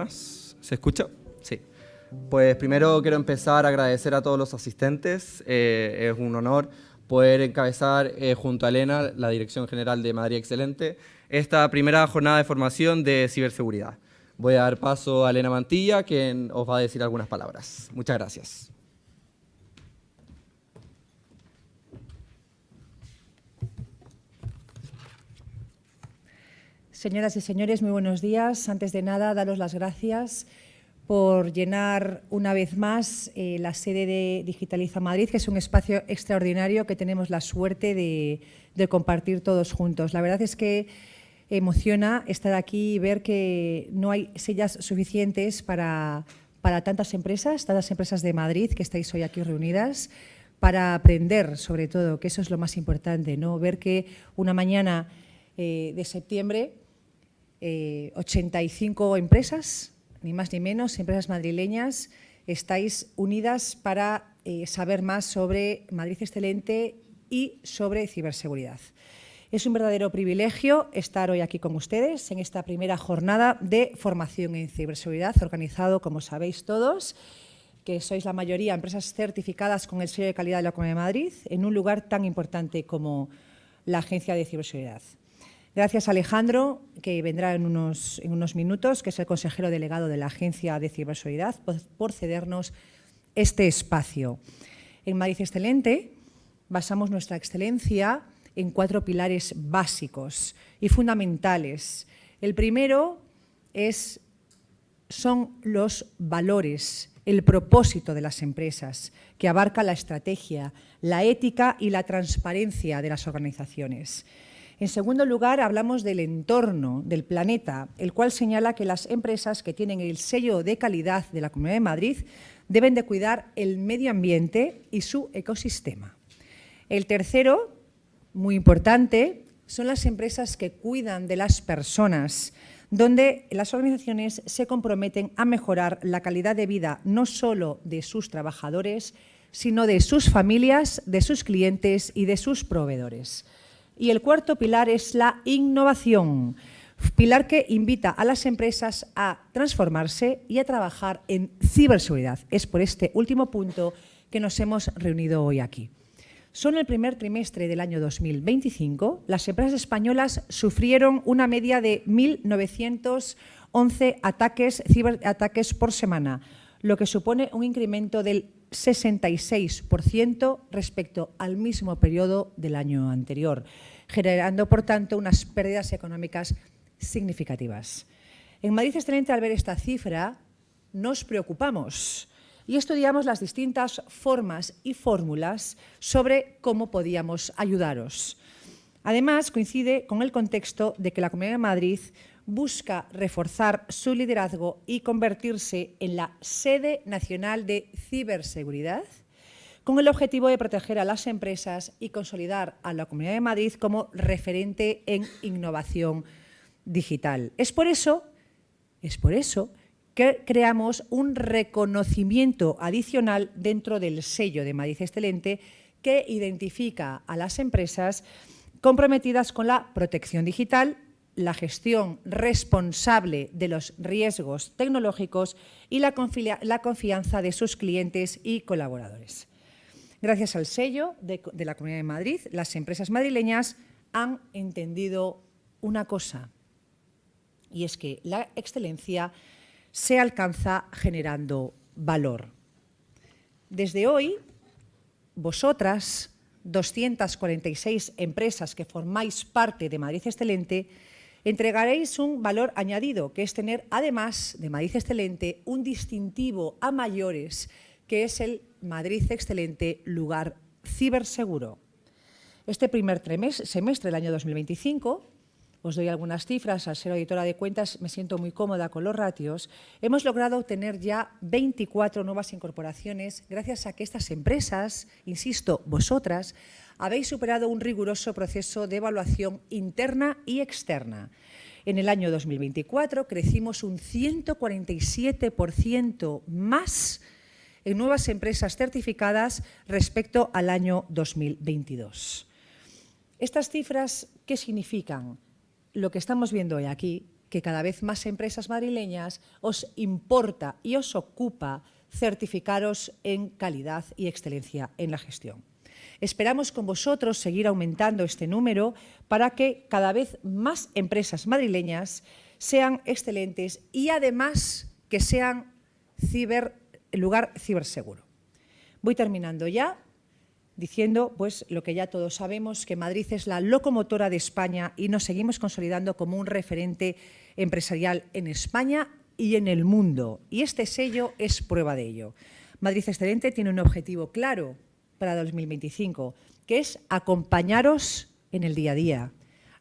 ¿Se escucha? Sí. Pues primero quiero empezar a agradecer a todos los asistentes. Es un honor poder encabezar junto a Elena, la Dirección General de Madrid Excelente, esta primera jornada de formación de ciberseguridad. Voy a dar paso a Elena Mantilla, quien os va a decir algunas palabras. Muchas gracias. Señoras y señores, muy buenos días. Antes de nada, daros las gracias por llenar una vez más la sede de Digitaliza Madrid, que es un espacio extraordinario que tenemos la suerte de compartir todos juntos. La verdad es que emociona estar aquí y ver que no hay sillas suficientes para tantas empresas de Madrid que estáis hoy aquí reunidas, para aprender, sobre todo, que eso es lo más importante, ¿no? Ver que una mañana de septiembre 85 empresas, ni más ni menos, empresas madrileñas, estáis unidas para saber más sobre Madrid Excelente y sobre ciberseguridad. Es un verdadero privilegio estar hoy aquí con ustedes en esta primera jornada de formación en ciberseguridad, organizado, como sabéis todos, que sois la mayoría empresas certificadas con el sello de calidad de la Comunidad de Madrid, en un lugar tan importante como la Agencia de Ciberseguridad. Gracias a Alejandro, que vendrá en unos minutos, que es el consejero delegado de la Agencia de Ciberseguridad, por cedernos este espacio. En Madrid Excelente basamos nuestra excelencia en 4 pilares básicos y fundamentales. El primero son los valores, el propósito de las empresas, que abarca la estrategia, la ética y la transparencia de las organizaciones. En segundo lugar, hablamos del entorno, del planeta, el cual señala que las empresas que tienen el sello de calidad de la Comunidad de Madrid deben de cuidar el medio ambiente y su ecosistema. El tercero, muy importante, son las empresas que cuidan de las personas, donde las organizaciones se comprometen a mejorar la calidad de vida no solo de sus trabajadores, sino de sus familias, de sus clientes y de sus proveedores. Y el cuarto pilar es la innovación, pilar que invita a las empresas a transformarse y a trabajar en ciberseguridad. Es por este último punto que nos hemos reunido hoy aquí. Solo en el primer trimestre del año 2025, las empresas españolas sufrieron una media de 1.911 ciberataques por semana, lo que supone un incremento del 66% respecto al mismo periodo del año anterior, generando, por tanto, unas pérdidas económicas significativas. En Madrid Excelente, al ver esta cifra, nos preocupamos y estudiamos las distintas formas y fórmulas sobre cómo podíamos ayudaros. Además, coincide con el contexto de que la Comunidad de Madrid busca reforzar su liderazgo y convertirse en la sede nacional de ciberseguridad, con el objetivo de proteger a las empresas y consolidar a la Comunidad de Madrid como referente en innovación digital. Es por eso que creamos un reconocimiento adicional dentro del sello de Madrid Excelente que identifica a las empresas comprometidas con la protección digital, la gestión responsable de los riesgos tecnológicos y la confianza de sus clientes y colaboradores. Gracias al sello de la Comunidad de Madrid, las empresas madrileñas han entendido una cosa, y es que la excelencia se alcanza generando valor. Desde hoy, vosotras, 246 empresas que formáis parte de Madrid Excelente, entregaréis un valor añadido, que es tener, además de Madrid Excelente, un distintivo a mayores, que es el Madrid Excelente Lugar Ciberseguro. Este primer semestre del año 2025, os doy algunas cifras, al ser auditora de cuentas me siento muy cómoda con los ratios, hemos logrado obtener ya 24 nuevas incorporaciones gracias a que estas empresas, insisto, vosotras, habéis superado un riguroso proceso de evaluación interna y externa. En el año 2024 crecimos un 147% más en nuevas empresas certificadas respecto al año 2022. Estas cifras, ¿qué significan? Lo que estamos viendo hoy aquí que cada vez más empresas madrileñas os importa y os ocupa certificaros en calidad y excelencia en la gestión. Esperamos con vosotros seguir aumentando este número para que cada vez más empresas madrileñas sean excelentes y además que sean lugar ciberseguro. Voy terminando ya diciendo pues lo que ya todos sabemos, que Madrid es la locomotora de España y nos seguimos consolidando como un referente empresarial en España y en el mundo. Y este sello es prueba de ello. Madrid Excelente tiene un objetivo claro para 2025, que es acompañaros en el día a día,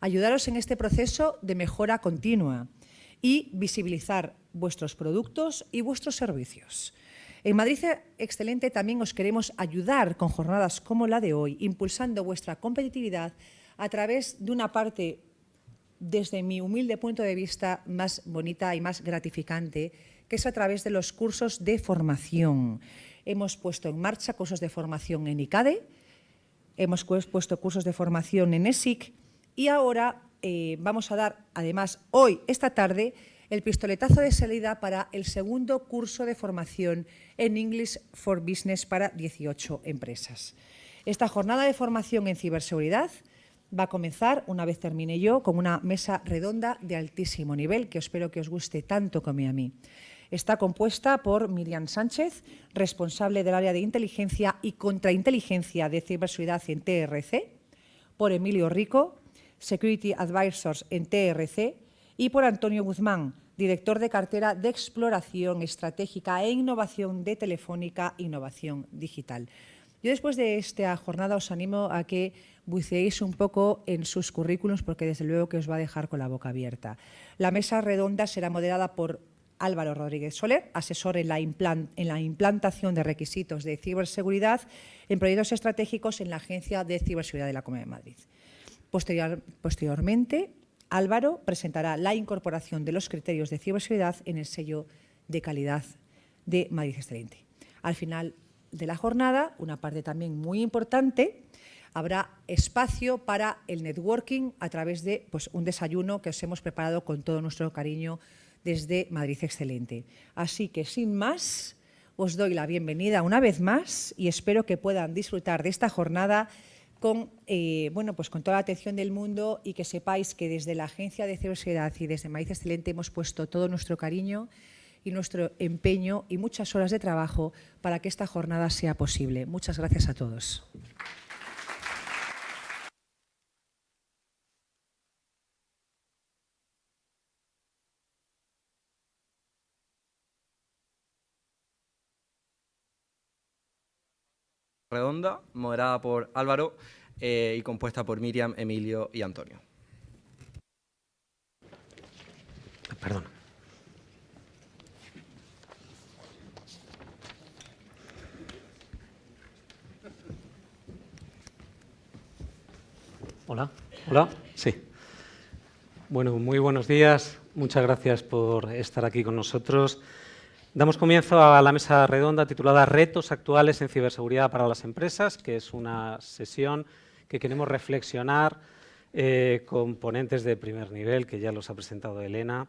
ayudaros en este proceso de mejora continua y visibilizar vuestros productos y vuestros servicios. En Madrid Excelente también os queremos ayudar con jornadas como la de hoy, impulsando vuestra competitividad a través de una parte, desde mi humilde punto de vista, más bonita y más gratificante, que es a través de los cursos de formación. Hemos puesto en marcha cursos de formación en ICADE, hemos puesto cursos de formación en ESIC y ahora vamos a dar, además, hoy, esta tarde, el pistoletazo de salida para el segundo curso de formación en English for Business para 18 empresas. Esta jornada de formación en ciberseguridad va a comenzar, una vez termine yo, con una mesa redonda de altísimo nivel que espero que os guste tanto como a mí. Está compuesta por Miriam Sánchez, responsable del área de inteligencia y contrainteligencia de ciberseguridad en TRC, por Emilio Rico, Security Advisors en TRC, y por Antonio Guzmán, director de cartera de exploración estratégica e innovación de Telefónica Innovación Digital. Yo después de esta jornada os animo a que buceéis un poco en sus currículums porque desde luego que os va a dejar con la boca abierta. La mesa redonda será moderada por Álvaro Rodríguez Soler, asesor en la implantación de requisitos de ciberseguridad en proyectos estratégicos en la Agencia de Ciberseguridad de la Comunidad de Madrid. Posteriormente, Álvaro presentará la incorporación de los criterios de ciberseguridad en el sello de calidad de Madrid Excelente. Al final de la jornada, una parte también muy importante, habrá espacio para el networking a través de un desayuno que os hemos preparado con todo nuestro cariño desde Madrid Excelente. Así que, sin más, os doy la bienvenida una vez más y espero que puedan disfrutar de esta jornada con toda la atención del mundo y que sepáis que desde la Agencia de Ciberseguridad y desde Madrid Excelente hemos puesto todo nuestro cariño y nuestro empeño y muchas horas de trabajo para que esta jornada sea posible. Muchas gracias a todos. Redonda, moderada por Álvaro y compuesta por Miriam, Emilio y Antonio. Perdón. Hola, hola, sí. Bueno, muy buenos días. Muchas gracias por estar aquí con nosotros. Damos comienzo a la mesa redonda titulada Retos actuales en ciberseguridad para las empresas, que es una sesión que queremos reflexionar con ponentes de primer nivel, que ya los ha presentado Elena,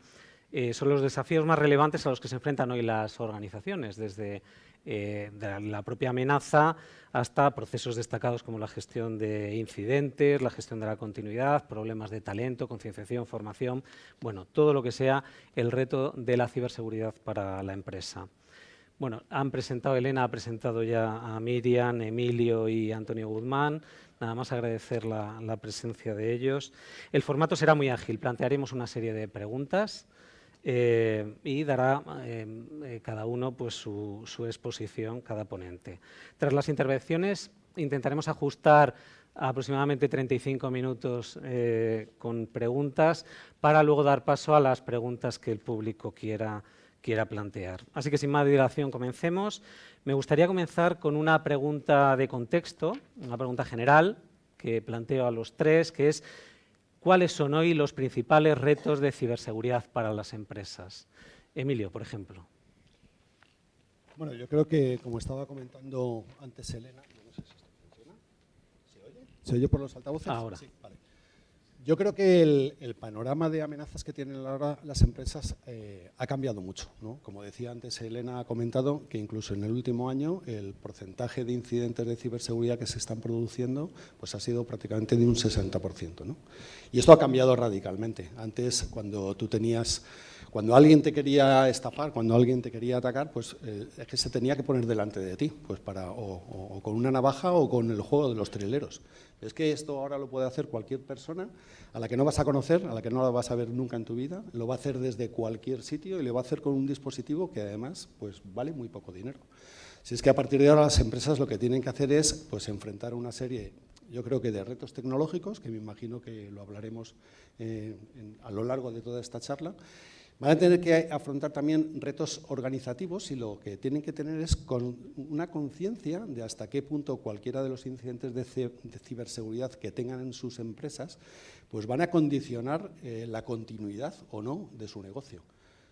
sobre los desafíos más relevantes a los que se enfrentan hoy las organizaciones, desde de la propia amenaza hasta procesos destacados como la gestión de incidentes, la gestión de la continuidad, problemas de talento, concienciación, formación, bueno, todo lo que sea el reto de la ciberseguridad para la empresa. Bueno, Elena ha presentado ya a Miriam, Emilio y Antonio Guzmán. Nada más agradecer la presencia de ellos. El formato será muy ágil. Plantearemos una serie de preguntas y dará cada uno pues, su exposición, cada ponente. Tras las intervenciones intentaremos ajustar aproximadamente 35 minutos con preguntas para luego dar paso a las preguntas que el público quiera plantear. Así que sin más dilación comencemos. Me gustaría comenzar con una pregunta de contexto, una pregunta general que planteo a los tres, que es ¿cuáles son hoy los principales retos de ciberseguridad para las empresas? Emilio, por ejemplo. Bueno, yo creo que, como estaba comentando antes Elena, no sé si esto funciona. ¿Se oye? ¿Se oye por los altavoces? Ahora. Sí, vale. Yo creo que el panorama de amenazas que tienen ahora las empresas ha cambiado mucho, ¿no? Como decía antes, Elena ha comentado que incluso en el último año el porcentaje de incidentes de ciberseguridad que se están produciendo pues ha sido prácticamente de un 60%, ¿no? Y esto ha cambiado radicalmente. Antes, cuando alguien te quería estafar, cuando alguien te quería atacar, pues es que se tenía que poner delante de ti, pues o con una navaja o con el juego de los trileros. Es que esto ahora lo puede hacer cualquier persona a la que no vas a conocer, a la que no la vas a ver nunca en tu vida, lo va a hacer desde cualquier sitio y lo va a hacer con un dispositivo que además pues vale muy poco dinero. Si es que a partir de ahora las empresas lo que tienen que hacer es pues enfrentar una serie, yo creo que de retos tecnológicos, que me imagino que lo hablaremos a lo largo de toda esta charla. Van a tener que afrontar también retos organizativos y lo que tienen que tener es una conciencia de hasta qué punto cualquiera de los incidentes de ciberseguridad que tengan en sus empresas pues van a condicionar la continuidad o no de su negocio.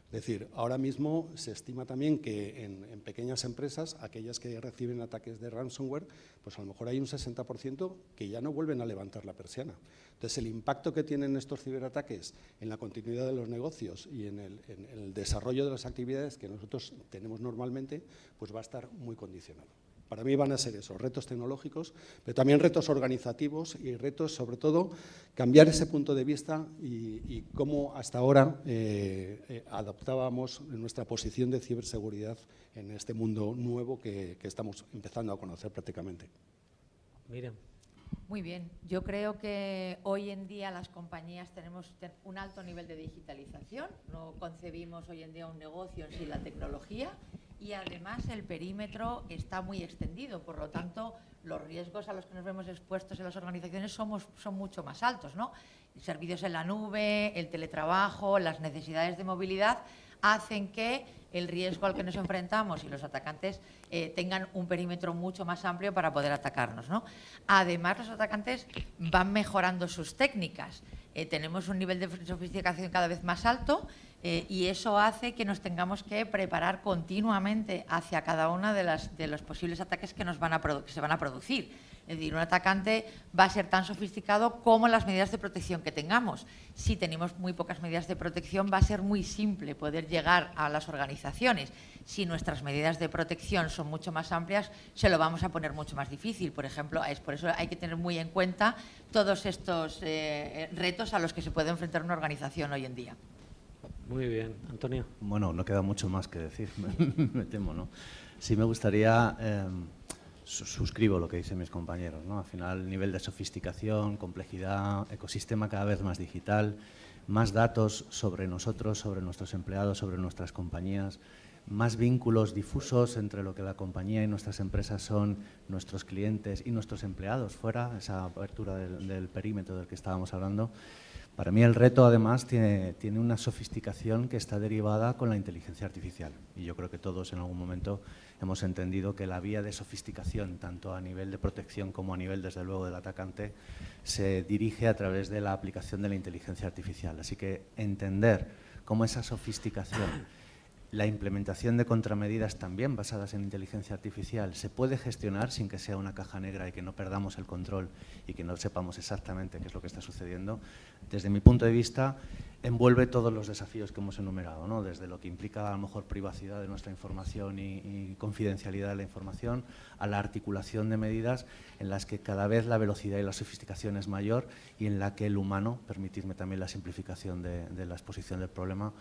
Es decir, ahora mismo se estima también que en pequeñas empresas, aquellas que reciben ataques de ransomware, pues a lo mejor hay un 60% que ya no vuelven a levantar la persiana. Entonces, el impacto que tienen estos ciberataques en la continuidad de los negocios y en el desarrollo de las actividades que nosotros tenemos normalmente, pues va a estar muy condicionado. Para mí van a ser esos retos tecnológicos, pero también retos organizativos y retos, sobre todo, cambiar ese punto de vista y cómo hasta ahora adaptábamos nuestra posición de ciberseguridad en este mundo nuevo que estamos empezando a conocer prácticamente. Miriam. Muy bien. Yo creo que hoy en día las compañías tenemos un alto nivel de digitalización. No concebimos hoy en día un negocio sin la tecnología. Y además el perímetro está muy extendido, por lo tanto los riesgos a los que nos vemos expuestos en las organizaciones son mucho más altos, ¿no? Servicios en la nube, el teletrabajo, las necesidades de movilidad hacen que el riesgo al que nos enfrentamos y los atacantes tengan un perímetro mucho más amplio para poder atacarnos, ¿no? Además, los atacantes van mejorando sus técnicas. Tenemos un nivel de sofisticación cada vez más alto y eso hace que nos tengamos que preparar continuamente hacia cada uno de los posibles ataques que se van a producir. Es decir, un atacante va a ser tan sofisticado como las medidas de protección que tengamos. Si tenemos muy pocas medidas de protección, va a ser muy simple poder llegar a las organizaciones. Si nuestras medidas de protección son mucho más amplias, se lo vamos a poner mucho más difícil. Por ejemplo, por eso hay que tener muy en cuenta todos estos retos a los que se puede enfrentar una organización hoy en día. Muy bien. Antonio. Bueno, no queda mucho más que decir, me temo, ¿no? Sí me gustaría, suscribo lo que dicen mis compañeros, ¿no? Al final, nivel de sofisticación, complejidad, ecosistema cada vez más digital, más datos sobre nosotros, sobre nuestros empleados, sobre nuestras compañías, más vínculos difusos entre lo que la compañía y nuestras empresas son nuestros clientes y nuestros empleados, fuera esa apertura del perímetro del que estábamos hablando. Para mí el reto, además, tiene una sofisticación que está derivada con la inteligencia artificial. Y yo creo que todos en algún momento hemos entendido que la vía de sofisticación, tanto a nivel de protección como a nivel, desde luego, del atacante, se dirige a través de la aplicación de la inteligencia artificial. Así que entender cómo esa sofisticación, la implementación de contramedidas también basadas en inteligencia artificial se puede gestionar sin que sea una caja negra y que no perdamos el control y que no sepamos exactamente qué es lo que está sucediendo. Desde mi punto de vista, envuelve todos los desafíos que hemos enumerado, ¿no? Desde lo que implica a lo mejor privacidad de nuestra información y confidencialidad de la información, a la articulación de medidas en las que cada vez la velocidad y la sofisticación es mayor y en la que el humano, permitidme también la simplificación de la exposición del problema,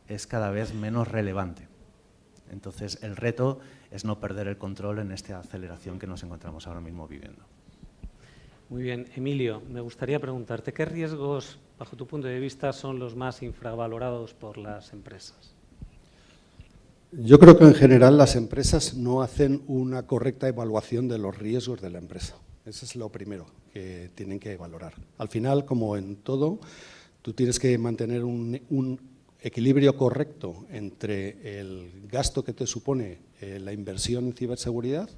es cada vez menos relevante. Entonces, el reto es no perder el control en esta aceleración que nos encontramos ahora mismo viviendo. Muy bien. Emilio, me gustaría preguntarte, ¿qué riesgos, bajo tu punto de vista, son los más infravalorados por las empresas? Yo creo que en general las empresas no hacen una correcta evaluación de los riesgos de la empresa. Eso es lo primero que tienen que valorar. Al final, como en todo, tú tienes que mantener un equilibrio correcto entre el gasto que te supone la inversión en ciberseguridad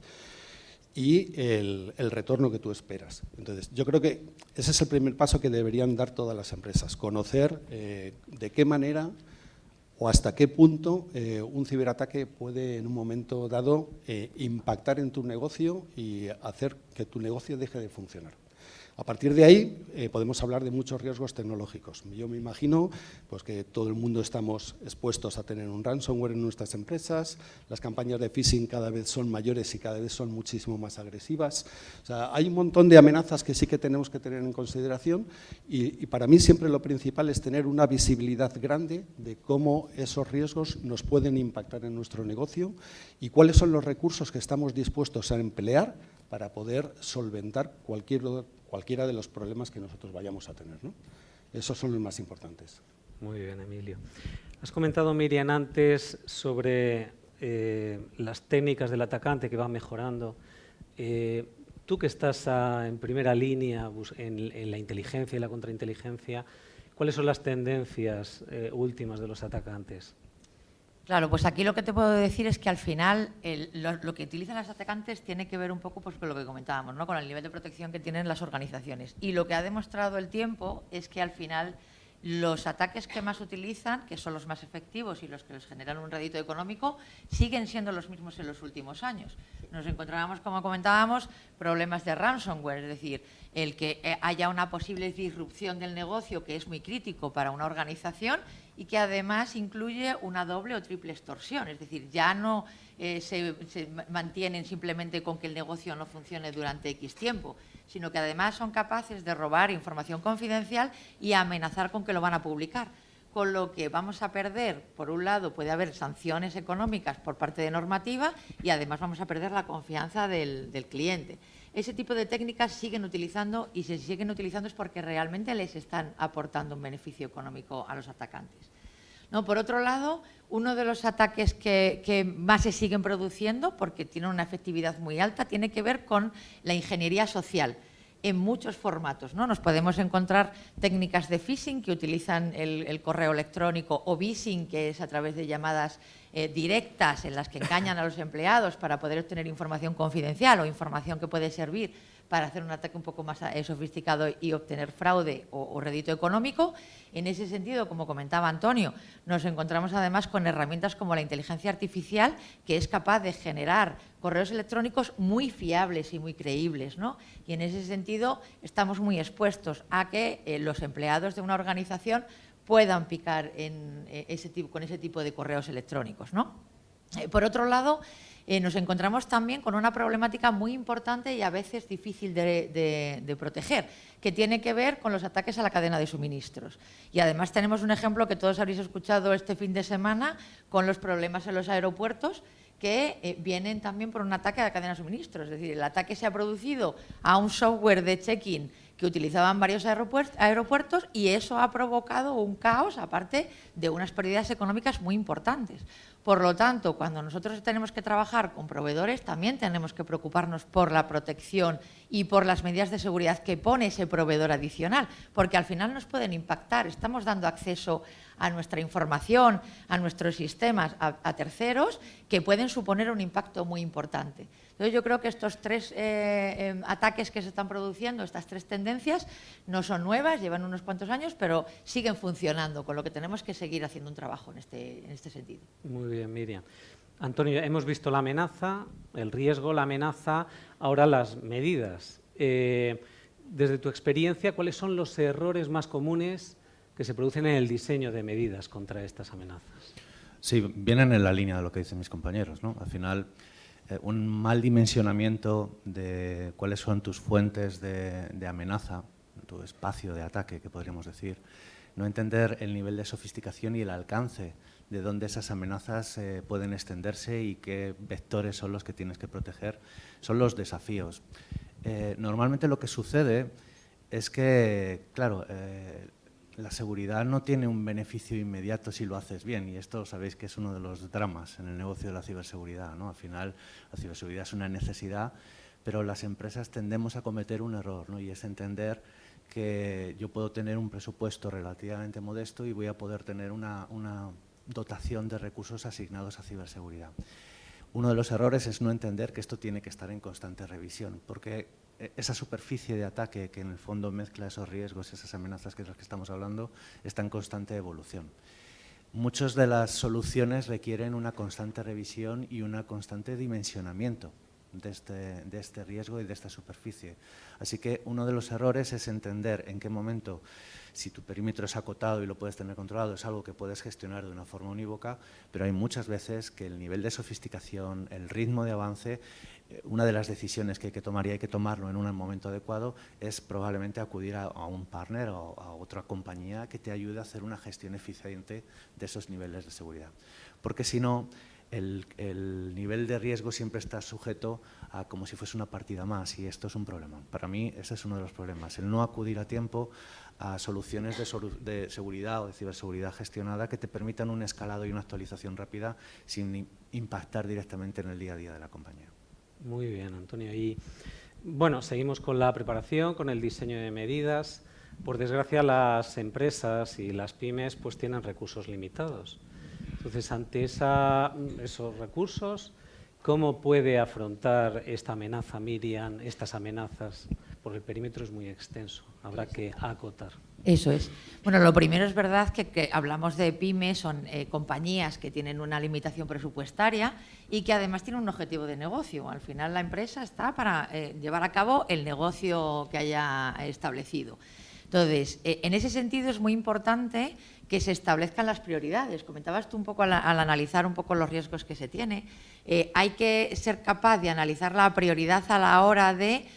y el retorno que tú esperas. Entonces, yo creo que ese es el primer paso que deberían dar todas las empresas, conocer de qué manera o hasta qué punto un ciberataque puede en un momento dado impactar en tu negocio y hacer que tu negocio deje de funcionar. A partir de ahí podemos hablar de muchos riesgos tecnológicos. Yo me imagino pues, que todo el mundo estamos expuestos a tener un ransomware en nuestras empresas, las campañas de phishing cada vez son mayores y cada vez son muchísimo más agresivas. O sea, hay un montón de amenazas que sí que tenemos que tener en consideración y para mí siempre lo principal es tener una visibilidad grande de cómo esos riesgos nos pueden impactar en nuestro negocio y cuáles son los recursos que estamos dispuestos a emplear para poder solventar cualquiera de los problemas que nosotros vayamos a tener, ¿no? Esos son los más importantes. Muy bien, Emilio. Has comentado, Miriam, antes sobre las técnicas del atacante que van mejorando. Tú que estás en primera línea en la inteligencia y la contrainteligencia, ¿cuáles son las tendencias últimas de los atacantes? Claro, pues aquí lo que te puedo decir es que al final lo que utilizan los atacantes tiene que ver un poco pues, con lo que comentábamos, ¿no? Con el nivel de protección que tienen las organizaciones. Y lo que ha demostrado el tiempo es que al final los ataques que más utilizan, que son los más efectivos y los que les generan un rédito económico, siguen siendo los mismos en los últimos años. Nos encontrábamos, como comentábamos, problemas de ransomware, es decir, el que haya una posible disrupción del negocio que es muy crítico para una organización y que además incluye una doble o triple extorsión, es decir, ya no se mantienen simplemente con que el negocio no funcione durante X tiempo, sino que además son capaces de robar información confidencial y amenazar con que lo van a publicar. Con lo que vamos a perder, por un lado, puede haber sanciones económicas por parte de normativa y además vamos a perder la confianza del cliente. Ese tipo de técnicas siguen utilizando y se siguen utilizando es porque realmente les están aportando un beneficio económico a los atacantes. ¿No? Por otro lado, uno de los ataques que más se siguen produciendo, porque tienen una efectividad muy alta, tiene que ver con la ingeniería social en muchos formatos, ¿no? Nos podemos encontrar técnicas de phishing que utilizan el correo electrónico o vishing, que es a través de llamadas directas en las que engañan a los empleados para poder obtener información confidencial o información que puede servir para hacer un ataque un poco más sofisticado y obtener fraude o rédito económico. En ese sentido, como comentaba Antonio, nos encontramos además con herramientas como la inteligencia artificial, que es capaz de generar correos electrónicos muy fiables y muy creíbles, ¿no? Y en ese sentido estamos muy expuestos a que los empleados de una organización puedan picar con ese tipo de correos electrónicos, ¿no? Por otro lado, nos encontramos también con una problemática muy importante y a veces difícil de proteger, que tiene que ver con los ataques a la cadena de suministros. Y además tenemos un ejemplo que todos habréis escuchado este fin de semana con los problemas en los aeropuertos, que vienen también por un ataque a la cadena de suministros. Es decir, el ataque se ha producido a un software de check-in que utilizaban varios aeropuertos y eso ha provocado un caos, aparte de unas pérdidas económicas muy importantes. Por lo tanto, cuando nosotros tenemos que trabajar con proveedores, también tenemos que preocuparnos por la protección y por las medidas de seguridad que pone ese proveedor adicional, porque al final nos pueden impactar. Estamos dando acceso a nuestra información, a nuestros sistemas, a terceros, que pueden suponer un impacto muy importante. Entonces, yo creo que estos tres ataques que se están produciendo, estas tres tendencias, no son nuevas, llevan unos cuantos años, pero siguen funcionando, con lo que tenemos que seguir haciendo un trabajo en este sentido. Muy bien, Miriam. Antonio, hemos visto la amenaza, el riesgo, la amenaza, ahora las medidas. Desde tu experiencia, ¿cuáles son los errores más comunes que se producen en el diseño de medidas contra estas amenazas? Sí, vienen en la línea de lo que dicen mis compañeros, ¿no? Al final, un mal dimensionamiento de cuáles son tus fuentes de amenaza, tu espacio de ataque, que podríamos decir, no entender el nivel de sofisticación y el alcance de dónde esas amenazas pueden extenderse y qué vectores son los que tienes que proteger, son los desafíos. Normalmente lo que sucede es que, claro, la seguridad no tiene un beneficio inmediato si lo haces bien, y esto sabéis que es uno de los dramas en el negocio de la ciberseguridad, ¿no? Al final, la ciberseguridad es una necesidad, pero las empresas tendemos a cometer un error, ¿no? Y es entender que yo puedo tener un presupuesto relativamente modesto y voy a poder tener una dotación de recursos asignados a ciberseguridad. Uno de los errores es no entender que esto tiene que estar en constante revisión, porque esa superficie de ataque que en el fondo mezcla esos riesgos, esas amenazas que es las que estamos hablando, está en constante evolución. Muchas de las soluciones requieren una constante revisión y un constante dimensionamiento de este riesgo y de esta superficie. Así que uno de los errores es entender en qué momento, si tu perímetro es acotado y lo puedes tener controlado, es algo que puedes gestionar de una forma unívoca, pero hay muchas veces que el nivel de sofisticación, el ritmo de avance, una de las decisiones que hay que tomar, y hay que tomarlo en un momento adecuado, es probablemente acudir a un partner o a otra compañía que te ayude a hacer una gestión eficiente de esos niveles de seguridad. Porque si no, el nivel de riesgo siempre está sujeto a como si fuese una partida más, y esto es un problema. Para mí ese es uno de los problemas, el no acudir a tiempo a soluciones de seguridad o de ciberseguridad gestionada que te permitan un escalado y una actualización rápida sin impactar directamente en el día a día de la compañía. Muy bien, Antonio. Y bueno, seguimos con la preparación, con el diseño de medidas. Por desgracia, las empresas y las pymes pues tienen recursos limitados. Entonces, ante esos recursos, ¿cómo puede afrontar esta amenaza Miriam, estas amenazas? Porque el perímetro es muy extenso, habrá que acotar. Eso es. Bueno, lo primero es verdad que hablamos de pymes, son compañías que tienen una limitación presupuestaria y que además tienen un objetivo de negocio. Al final la empresa está para llevar a cabo el negocio que haya establecido. Entonces, en ese sentido es muy importante que se establezcan las prioridades. Comentabas tú un poco al analizar un poco los riesgos que se tiene. Hay que ser capaz de analizar la prioridad a la hora de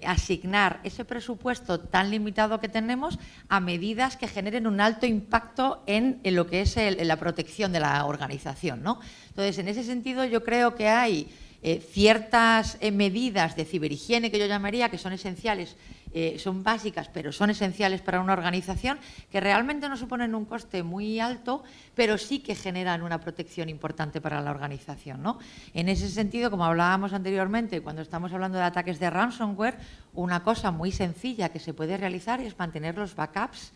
asignar ese presupuesto tan limitado que tenemos a medidas que generen un alto impacto en lo que es la protección de la organización, ¿no? Entonces, en ese sentido, yo creo que hay ciertas medidas de ciberhigiene que yo llamaría que son esenciales, son básicas, pero son esenciales para una organización que realmente no suponen un coste muy alto, pero sí que generan una protección importante para la organización, ¿no? En ese sentido, como hablábamos anteriormente, cuando estamos hablando de ataques de ransomware, una cosa muy sencilla que se puede realizar es mantener los backups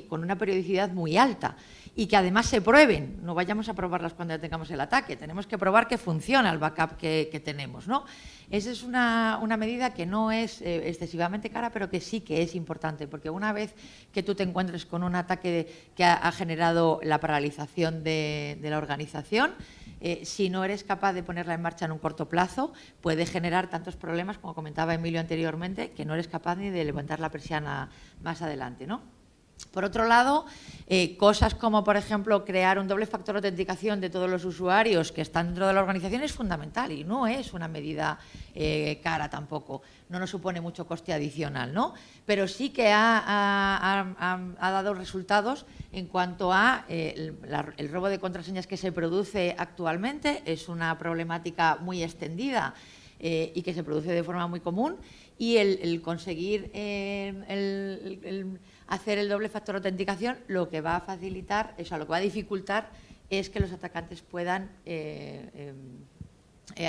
con una periodicidad muy alta y que además se prueben, no vayamos a probarlas cuando ya tengamos el ataque, tenemos que probar que funciona el backup que tenemos, ¿no? Esa es una medida que no es excesivamente cara, pero que sí que es importante, porque una vez que tú te encuentres con un ataque que ha generado la paralización de la organización, si no eres capaz de ponerla en marcha en un corto plazo, puede generar tantos problemas, como comentaba Emilio anteriormente, que no eres capaz ni de levantar la persiana más adelante, ¿no? Por otro lado, cosas como, por ejemplo, crear un doble factor de autenticación de todos los usuarios que están dentro de la organización es fundamental y no es una medida cara tampoco, no nos supone mucho coste adicional, ¿no? Pero sí que ha dado resultados en cuanto a el robo de contraseñas que se produce actualmente. Es una problemática muy extendida y que se produce de forma muy común, y el conseguir hacer el doble factor de autenticación lo que va a facilitar, o sea, lo que va a dificultar es que los atacantes puedan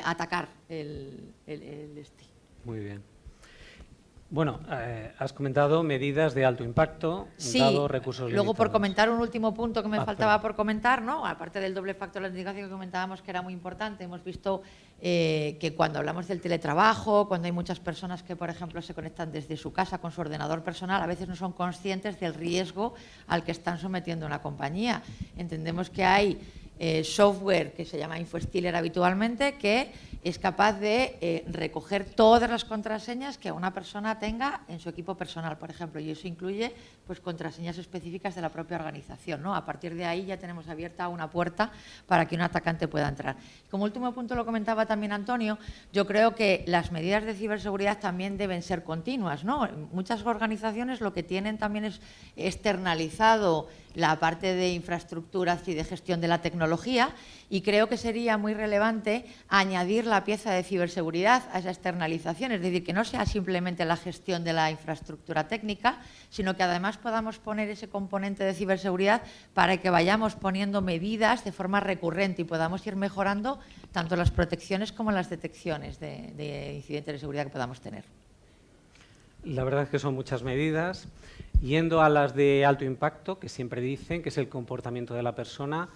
atacar el Muy bien. Bueno, has comentado medidas de alto impacto, sí, dado recursos luego limitados. por comentar un último punto que me faltaba perdón. por comentar, ¿no? Aparte del doble factor de autenticación que comentábamos que era muy importante, hemos visto que cuando hablamos del teletrabajo, cuando hay muchas personas que, por ejemplo, se conectan desde su casa con su ordenador personal, a veces no son conscientes del riesgo al que están sometiendo una compañía. Entendemos que hay software que se llama InfoStealer habitualmente, que es capaz de recoger todas las contraseñas que una persona tenga en su equipo personal, por ejemplo, y eso incluye pues contraseñas específicas de la propia organización, ¿no? A partir de ahí ya tenemos abierta una puerta para que un atacante pueda entrar. Como último punto, lo comentaba también Antonio, yo creo que las medidas de ciberseguridad también deben ser continuas, ¿no? Muchas organizaciones lo que tienen también es externalizado la parte de infraestructuras y de gestión de la tecnología, y creo que sería muy relevante añadir la pieza de ciberseguridad a esa externalización, es decir, que no sea simplemente la gestión de la infraestructura técnica, sino que además podamos poner ese componente de ciberseguridad para que vayamos poniendo medidas de forma recurrente y podamos ir mejorando tanto las protecciones como las detecciones de incidentes de seguridad que podamos tener. La verdad es que son muchas medidas. Yendo a las de alto impacto, que siempre dicen que es el comportamiento de la persona,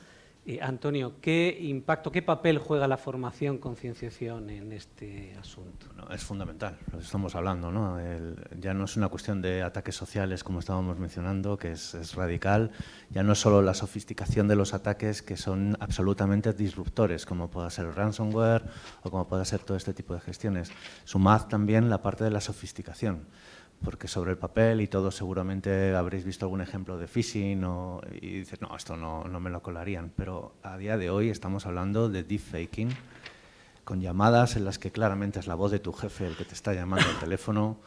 Antonio, ¿qué impacto, qué papel juega la formación, concienciación en este asunto? Bueno, es fundamental, lo que estamos hablando, ¿no? Ya no es una cuestión de ataques sociales, como estábamos mencionando, que es radical. Ya no es solo la sofisticación de los ataques, que son absolutamente disruptores, como pueda ser el ransomware o como pueda ser todo este tipo de gestiones. Sumad también la parte de la sofisticación, porque sobre el papel, y todos seguramente habréis visto algún ejemplo de phishing y dices, no, esto no me lo colarían, pero a día de hoy estamos hablando de deepfaking, con llamadas en las que claramente es la voz de tu jefe el que te está llamando al teléfono,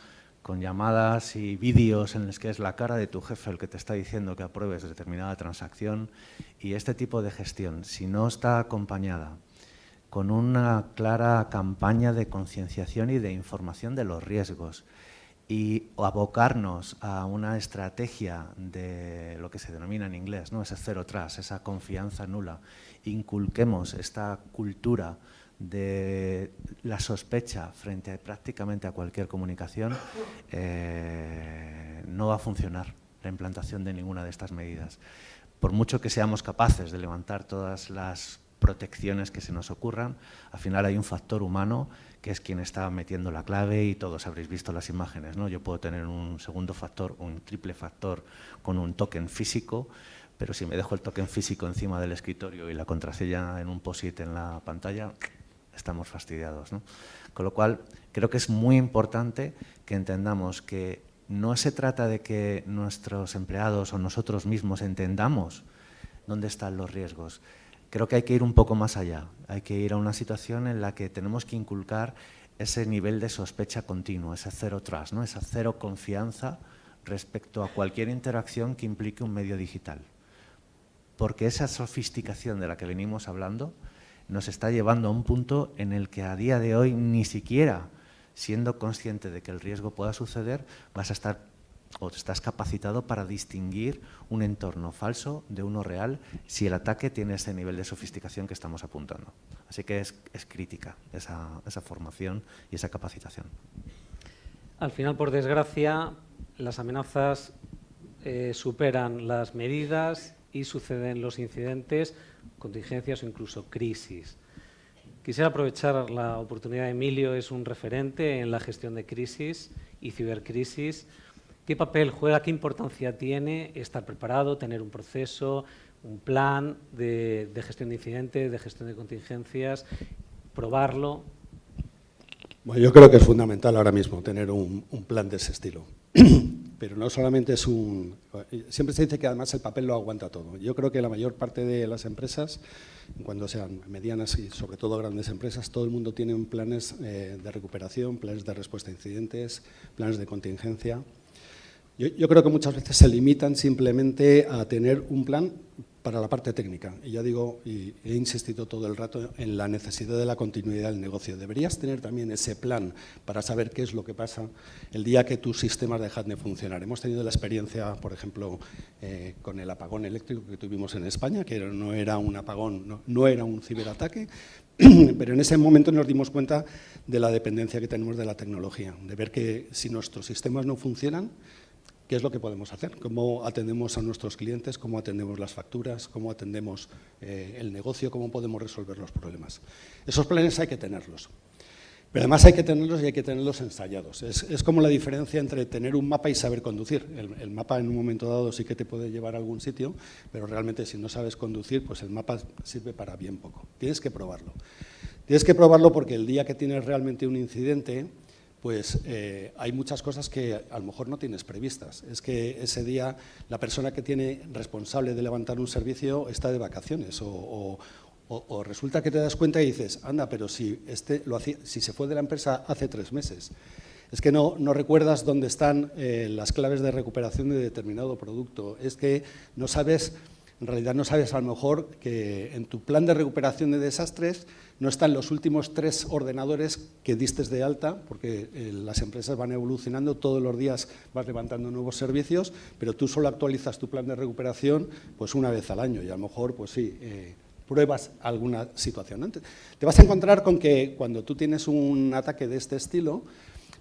con llamadas y vídeos en los que es la cara de tu jefe el que te está diciendo que apruebes determinada transacción, y este tipo de gestión, si no está acompañada con una clara campaña de concienciación y de información de los riesgos, y abocarnos a una estrategia de lo que se denomina en inglés, ¿no? Ese zero trust, esa confianza nula, inculquemos esta cultura de la sospecha frente a prácticamente a cualquier comunicación, no va a funcionar la implantación de ninguna de estas medidas. Por mucho que seamos capaces de levantar todas las protecciones que se nos ocurran, al final hay un factor humano que es quien está metiendo la clave, y todos habréis visto las imágenes, ¿no? Yo puedo tener un segundo factor, un triple factor con un token físico, pero si me dejo el token físico encima del escritorio y la contraseña en un POSIT en la pantalla, estamos fastidiados, ¿no? Con lo cual, creo que es muy importante que entendamos que no se trata de que nuestros empleados o nosotros mismos entendamos dónde están los riesgos. Creo que hay que ir un poco más allá, hay que ir a una situación en la que tenemos que inculcar ese nivel de sospecha continua, ese zero trust, ¿no? Esa cero confianza respecto a cualquier interacción que implique un medio digital. Porque esa sofisticación de la que venimos hablando nos está llevando a un punto en el que a día de hoy ni siquiera siendo consciente de que el riesgo pueda suceder, vas a estar o estás capacitado para distinguir un entorno falso de uno real si el ataque tiene ese nivel de sofisticación que estamos apuntando. Así que es crítica esa formación y esa capacitación. Al final, por desgracia, las amenazas superan las medidas y suceden los incidentes, contingencias o incluso crisis. Quisiera aprovechar la oportunidad. Emilio es un referente en la gestión de crisis y cibercrisis. ¿Qué papel juega, qué importancia tiene estar preparado, tener un proceso, un plan de gestión de incidentes, de gestión de contingencias, probarlo? Bueno, yo creo que es fundamental ahora mismo tener un plan de ese estilo. Pero no solamente es siempre se dice que además el papel lo aguanta todo. Yo creo que la mayor parte de las empresas, cuando sean medianas y sobre todo grandes empresas, todo el mundo tiene planes de recuperación, planes de respuesta a incidentes, planes de contingencia. Yo creo que muchas veces se limitan simplemente a tener un plan para la parte técnica. Y ya digo, y he insistido todo el rato en la necesidad de la continuidad del negocio. Deberías tener también ese plan para saber qué es lo que pasa el día que tus sistemas dejan de funcionar. Hemos tenido la experiencia, por ejemplo, con el apagón eléctrico que tuvimos en España, que no era un apagón, no era un ciberataque, pero en ese momento nos dimos cuenta de la dependencia que tenemos de la tecnología, de ver que si nuestros sistemas no funcionan, ¿qué es lo que podemos hacer? ¿Cómo atendemos a nuestros clientes? ¿Cómo atendemos las facturas? ¿Cómo atendemos el negocio? ¿Cómo podemos resolver los problemas? Esos planes hay que tenerlos. Pero además hay que tenerlos y hay que tenerlos ensayados. Es como la diferencia entre tener un mapa y saber conducir. El mapa en un momento dado sí que te puede llevar a algún sitio, pero realmente si no sabes conducir, pues el mapa sirve para bien poco. Tienes que probarlo. Tienes que probarlo porque el día que tienes realmente un incidente, pues hay muchas cosas que a lo mejor no tienes previstas. Es que ese día la persona que tiene responsable de levantar un servicio está de vacaciones o resulta que te das cuenta y dices, anda, pero si se fue de la empresa hace 3 meses. Es que no recuerdas dónde están las claves de recuperación de determinado producto. Es que no sabes, en realidad no sabes a lo mejor que en tu plan de recuperación de desastres no están los últimos 3 ordenadores que diste de alta, porque las empresas van evolucionando, todos los días vas levantando nuevos servicios, pero tú solo actualizas tu plan de recuperación pues una vez al año y a lo mejor pues sí, pruebas alguna situación antes. Te vas a encontrar con que cuando tú tienes un ataque de este estilo,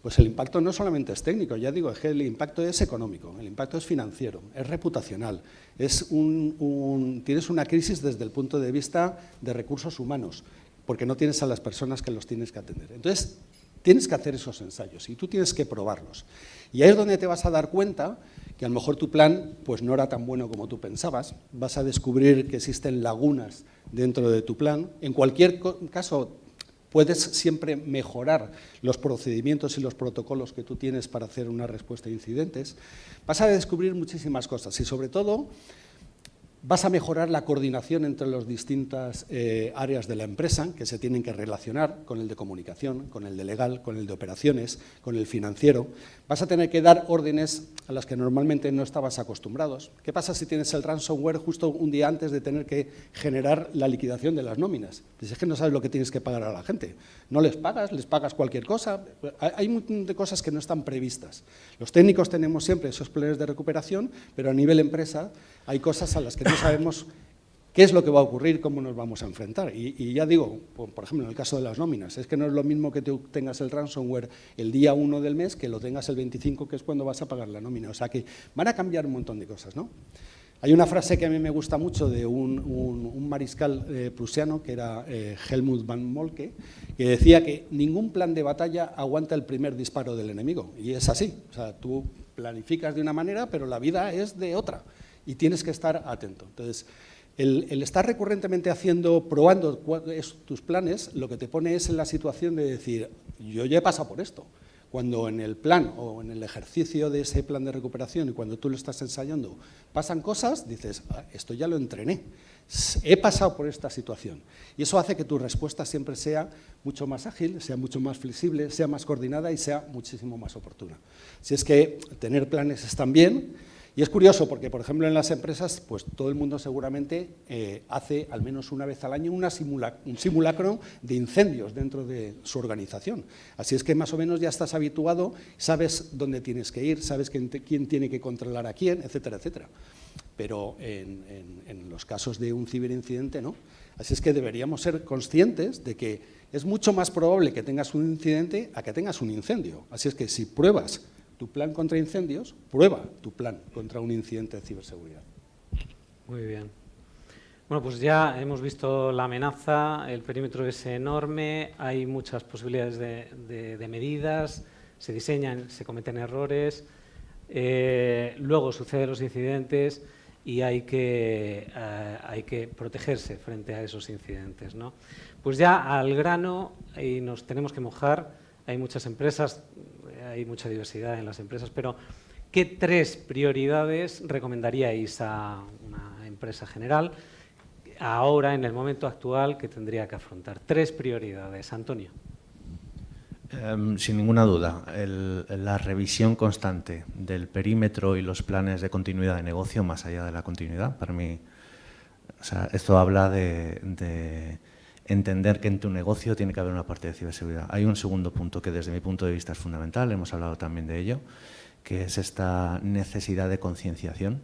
pues el impacto no solamente es técnico, ya digo, es que el impacto es económico, el impacto es financiero, es reputacional, tienes una crisis desde el punto de vista de recursos humanos, porque no tienes a las personas que los tienes que atender. Entonces, tienes que hacer esos ensayos y tú tienes que probarlos. Y ahí es donde te vas a dar cuenta que a lo mejor tu plan pues, no era tan bueno como tú pensabas, vas a descubrir que existen lagunas dentro de tu plan. En cualquier caso, puedes siempre mejorar los procedimientos y los protocolos que tú tienes para hacer una respuesta a incidentes. Vas a descubrir muchísimas cosas y, sobre todo, vas a mejorar la coordinación entre las distintas áreas de la empresa que se tienen que relacionar con el de comunicación, con el de legal, con el de operaciones, con el financiero. Vas a tener que dar órdenes a las que normalmente no estabas acostumbrados. ¿Qué pasa si tienes el ransomware justo un día antes de tener que generar la liquidación de las nóminas? Pues es que no sabes lo que tienes que pagar a la gente. No les pagas cualquier cosa. Hay un montón de cosas que no están previstas. Los técnicos tenemos siempre esos planes de recuperación, pero a nivel empresa hay cosas a las que no sabemos qué es lo que va a ocurrir, cómo nos vamos a enfrentar. Y ya digo, por ejemplo, en el caso de las nóminas, es que no es lo mismo que tú tengas el ransomware el día 1 del mes que lo tengas el 25, que es cuando vas a pagar la nómina. O sea que van a cambiar un montón de cosas, ¿no? Hay una frase que a mí me gusta mucho de un mariscal prusiano, que era Helmut von Moltke, que decía que ningún plan de batalla aguanta el primer disparo del enemigo. Y es así. O sea, tú planificas de una manera, pero la vida es de otra. Y tienes que estar atento. Entonces, el estar recurrentemente probando tus planes, lo que te pone es en la situación de decir, yo ya he pasado por esto. Cuando en el plan o en el ejercicio de ese plan de recuperación y cuando tú lo estás ensayando pasan cosas, dices, esto ya lo entrené, he pasado por esta situación. Y eso hace que tu respuesta siempre sea mucho más ágil, sea mucho más flexible, sea más coordinada y sea muchísimo más oportuna. Si es que tener planes está bien. Y es curioso porque, por ejemplo, en las empresas, pues todo el mundo seguramente hace al menos una vez al año un simulacro de incendios dentro de su organización. Así es que más o menos ya estás habituado, sabes dónde tienes que ir, sabes quién tiene que controlar a quién, etcétera, etcétera. Pero en los casos de un ciberincidente, no. Así es que deberíamos ser conscientes de que es mucho más probable que tengas un incidente a que tengas un incendio. Así es que si pruebas tu plan contra incendios, prueba tu plan contra un incidente de ciberseguridad. Muy bien. Bueno, pues ya hemos visto la amenaza, el perímetro es enorme, hay muchas posibilidades de medidas, se diseñan, se cometen errores, luego suceden los incidentes y hay que protegerse frente a esos incidentes, ¿no? Pues ya al grano, y nos tenemos que mojar, hay muchas empresas, hay mucha diversidad en las empresas, pero ¿qué 3 prioridades recomendaríais a una empresa general ahora, en el momento actual, que tendría que afrontar? 3 prioridades. Antonio. Sin ninguna duda, la revisión constante del perímetro y los planes de continuidad de negocio, más allá de la continuidad. Para mí, o sea, esto habla de entender que en tu negocio tiene que haber una parte de ciberseguridad. Hay un segundo punto que desde mi punto de vista es fundamental, hemos hablado también de ello, que es esta necesidad de concienciación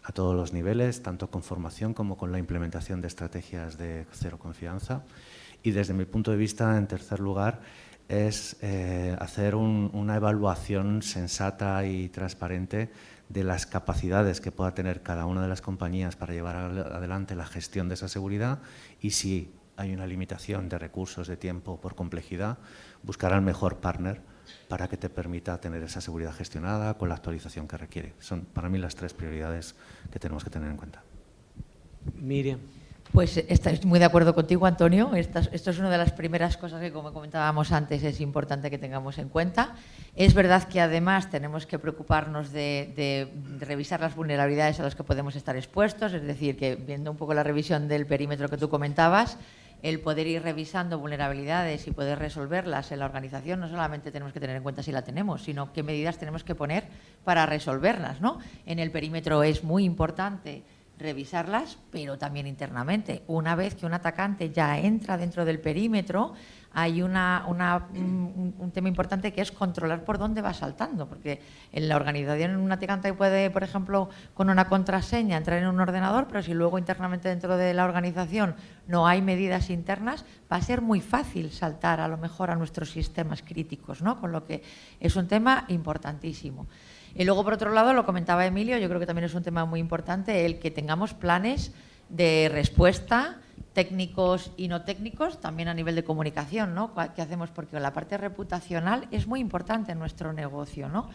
a todos los niveles, tanto con formación como con la implementación de estrategias de cero confianza. Y desde mi punto de vista, en tercer lugar, es hacer una evaluación sensata y transparente de las capacidades que pueda tener cada una de las compañías para llevar adelante la gestión de esa seguridad y si hay una limitación de recursos, de tiempo, por complejidad, buscar al mejor partner para que te permita tener esa seguridad gestionada con la actualización que requiere. Son para mí las 3 prioridades que tenemos que tener en cuenta. Miriam. Pues estoy muy de acuerdo contigo, Antonio. Esto es una de las primeras cosas que, como comentábamos antes, es importante que tengamos en cuenta. Es verdad que además tenemos que preocuparnos de revisar las vulnerabilidades a las que podemos estar expuestos, es decir, que viendo un poco la revisión del perímetro que tú comentabas, el poder ir revisando vulnerabilidades y poder resolverlas en la organización, no solamente tenemos que tener en cuenta si la tenemos, sino qué medidas tenemos que poner para resolverlas, ¿no? En el perímetro es muy importante revisarlas, pero también internamente. Una vez que un atacante ya entra dentro del perímetro, hay un tema importante que es controlar por dónde va saltando, porque en la organización un atacante puede, por ejemplo, con una contraseña entrar en un ordenador, pero si luego internamente dentro de la organización no hay medidas internas, va a ser muy fácil saltar a lo mejor a nuestros sistemas críticos, ¿no? Con lo que es un tema importantísimo. Y luego, por otro lado, lo comentaba Emilio, yo creo que también es un tema muy importante el que tengamos planes de respuesta técnicos y no técnicos, también a nivel de comunicación, ¿no? ¿Qué hacemos? Porque la parte reputacional es muy importante en nuestro negocio, ¿no?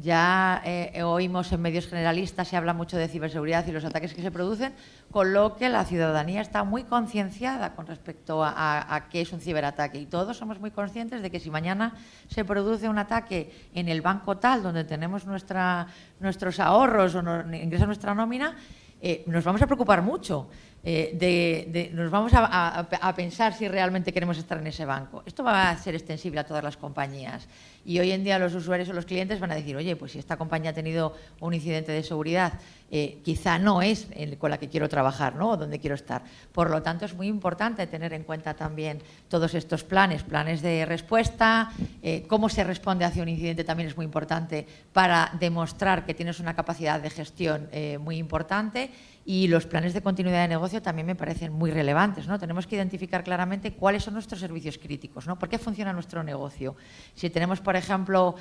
Ya oímos en medios generalistas, se habla mucho de ciberseguridad y los ataques que se producen, con lo que la ciudadanía está muy concienciada con respecto a qué es un ciberataque. Y todos somos muy conscientes de que si mañana se produce un ataque en el banco tal, donde tenemos nuestros ahorros o ingresa nuestra nómina, nos vamos a preocupar mucho. Nos vamos a pensar si realmente queremos estar en ese banco. Esto va a ser extensible a todas las compañías y hoy en día los usuarios o los clientes van a decir, oye, pues si esta compañía ha tenido un incidente de seguridad, quizá no es con la que quiero trabajar, ¿no? O donde quiero estar. Por lo tanto, es muy importante tener en cuenta también todos estos planes de respuesta, cómo se responde hacia un incidente también es muy importante para demostrar que tienes una capacidad de gestión muy importante. Y los planes de continuidad de negocio también me parecen muy relevantes, ¿no? Tenemos que identificar claramente cuáles son nuestros servicios críticos, ¿no? ¿Por qué funciona nuestro negocio? Si tenemos, por ejemplo,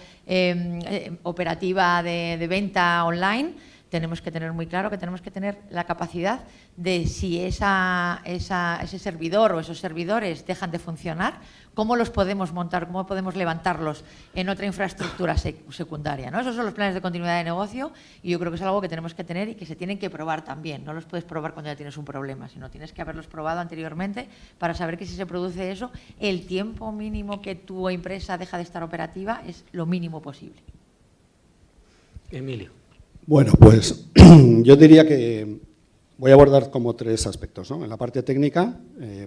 operativa de venta online, tenemos que tener muy claro que tenemos que tener la capacidad de si ese servidor o esos servidores dejan de funcionar, cómo los podemos montar, cómo podemos levantarlos en otra infraestructura secundaria, ¿no? Esos son los planes de continuidad de negocio y yo creo que es algo que tenemos que tener y que se tienen que probar también. No los puedes probar cuando ya tienes un problema, sino tienes que haberlos probado anteriormente para saber que si se produce eso, el tiempo mínimo que tu empresa deja de estar operativa es lo mínimo posible. Emilio. Bueno, pues yo diría que voy a abordar como tres aspectos, ¿no? En la parte técnica,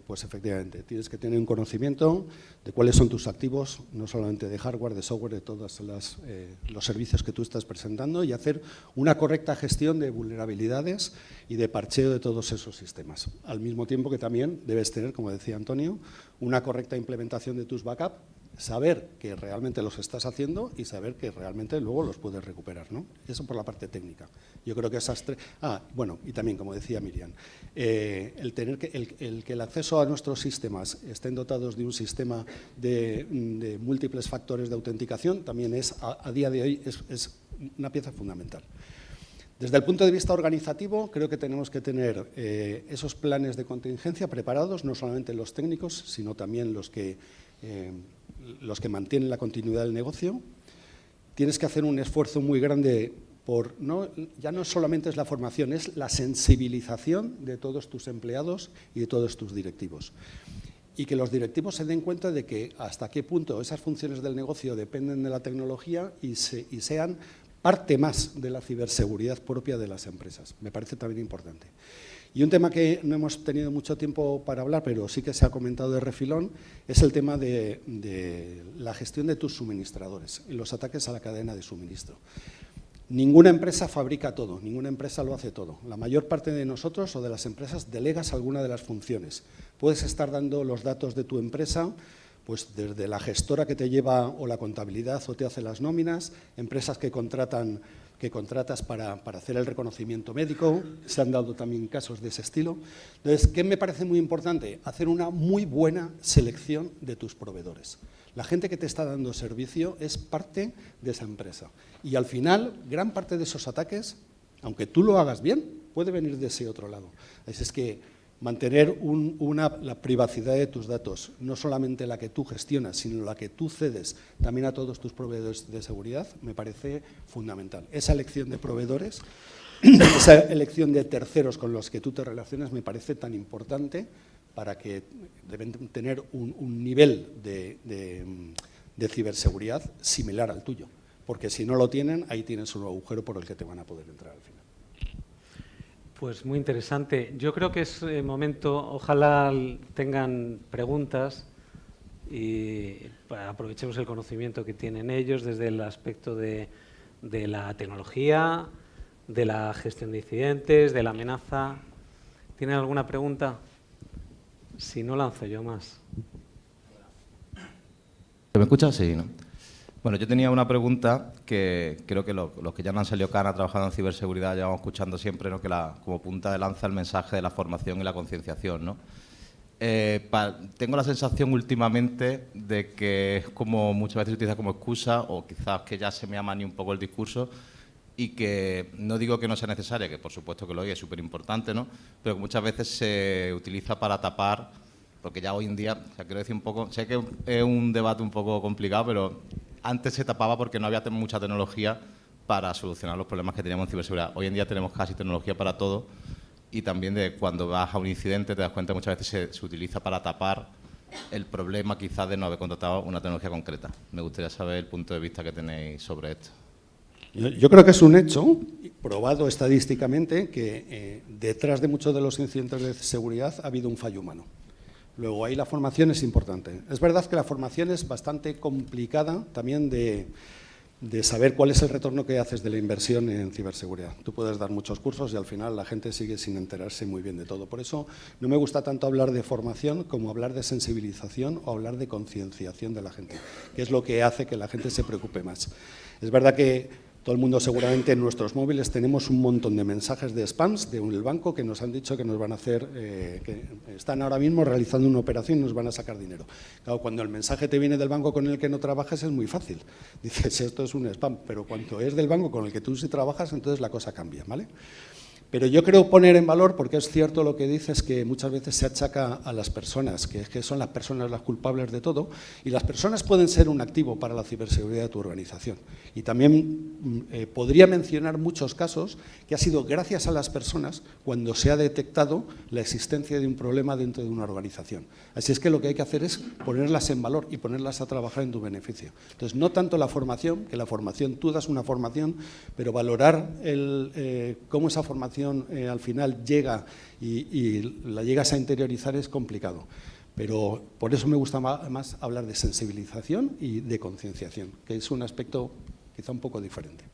pues efectivamente, tienes que tener un conocimiento de cuáles son tus activos, no solamente de hardware, de software, de todos los servicios que tú estás presentando y hacer una correcta gestión de vulnerabilidades y de parcheo de todos esos sistemas. Al mismo tiempo que también debes tener, como decía Antonio, una correcta implementación de tus backups, saber que realmente los estás haciendo y saber que realmente luego los puedes recuperar, ¿no? Eso por la parte técnica. Yo creo que esas tres... bueno, y también, como decía Miriam, el que el acceso a nuestros sistemas estén dotados de un sistema de múltiples factores de autenticación también es, a día de hoy, es una pieza fundamental. Desde el punto de vista organizativo, creo que tenemos que tener esos planes de contingencia preparados, no solamente los técnicos, sino también los que mantienen la continuidad del negocio. Tienes que hacer un esfuerzo muy grande por, ya no solamente es la formación, es la sensibilización de todos tus empleados y de todos tus directivos. Y que los directivos se den cuenta de que hasta qué punto esas funciones del negocio dependen de la tecnología y sean parte más de la ciberseguridad propia de las empresas. Me parece también importante. Y un tema que no hemos tenido mucho tiempo para hablar, pero sí que se ha comentado de refilón, es el tema de la gestión de tus suministradores y los ataques a la cadena de suministro. Ninguna empresa fabrica todo, ninguna empresa lo hace todo. La mayor parte de nosotros o de las empresas delegas alguna de las funciones. Puedes estar dando los datos de tu empresa, pues desde la gestora que te lleva o la contabilidad o te hace las nóminas, empresas que contratas para hacer el reconocimiento médico, se han dado también casos de ese estilo. Entonces, ¿qué me parece muy importante? Hacer una muy buena selección de tus proveedores. La gente que te está dando servicio es parte de esa empresa. Y al final, gran parte de esos ataques, aunque tú lo hagas bien, puede venir de ese otro lado. Así es que mantener la privacidad de tus datos, no solamente la que tú gestionas, sino la que tú cedes también a todos tus proveedores de seguridad, me parece fundamental. Esa elección de proveedores, esa elección de terceros con los que tú te relacionas, me parece tan importante para que deben tener un nivel de ciberseguridad similar al tuyo. Porque si no lo tienen, ahí tienes un agujero por el que te van a poder entrar al final. Pues muy interesante. Yo creo que es momento, ojalá tengan preguntas y aprovechemos el conocimiento que tienen ellos desde el aspecto de la tecnología, de la gestión de incidentes, de la amenaza. ¿Tienen alguna pregunta? Si no, lanzo yo más. ¿Me escuchas? Sí, ¿no? Bueno, yo tenía una pregunta que creo que los que ya no han salido Cana trabajando en ciberseguridad llevamos escuchando siempre, ¿no? Que como punta de lanza el mensaje de la formación y la concienciación, ¿no? Tengo la sensación últimamente de que es como muchas veces se utiliza como excusa, o quizás que ya se me amañe un poco el discurso, y que no digo que no sea necesaria, que por supuesto que lo es súper importante, ¿no? Pero que muchas veces se utiliza para tapar, porque ya hoy en día, o sea, quiero decir un poco, sé que es un debate un poco complicado, pero antes se tapaba porque no había mucha tecnología para solucionar los problemas que teníamos en ciberseguridad. Hoy en día tenemos casi tecnología para todo, y también de cuando vas a un incidente te das cuenta que muchas veces se utiliza para tapar el problema quizás de no haber contratado una tecnología concreta. Me gustaría saber el punto de vista que tenéis sobre esto. Yo creo que es un hecho, probado estadísticamente, que detrás de muchos de los incidentes de seguridad ha habido un fallo humano. Luego, ahí la formación es importante. Es verdad que la formación es bastante complicada también de saber cuál es el retorno que haces de la inversión en ciberseguridad. Tú puedes dar muchos cursos y al final la gente sigue sin enterarse muy bien de todo. Por eso no me gusta tanto hablar de formación como hablar de sensibilización o hablar de concienciación de la gente, que es lo que hace que la gente se preocupe más. Es verdad que todo el mundo seguramente en nuestros móviles tenemos un montón de mensajes de spams del banco que nos han dicho que nos van a hacer, que están ahora mismo realizando una operación y nos van a sacar dinero. Claro, cuando el mensaje te viene del banco con el que no trabajas es muy fácil. Dices, esto es un spam, pero cuando es del banco con el que tú sí trabajas, entonces la cosa cambia, ¿vale? Pero yo creo poner en valor, porque es cierto lo que dices, que muchas veces se achaca a las personas, que son las personas las culpables de todo, y las personas pueden ser un activo para la ciberseguridad de tu organización. Y también podría mencionar muchos casos que ha sido gracias a las personas cuando se ha detectado la existencia de un problema dentro de una organización. Así es que lo que hay que hacer es ponerlas en valor y ponerlas a trabajar en tu beneficio. Entonces, no tanto la formación, que la formación, tú das una formación, pero valorar cómo esa formación al final llega y la llegas a interiorizar es complicado. Pero por eso me gusta más hablar de sensibilización y de concienciación, que es un aspecto quizá un poco diferente.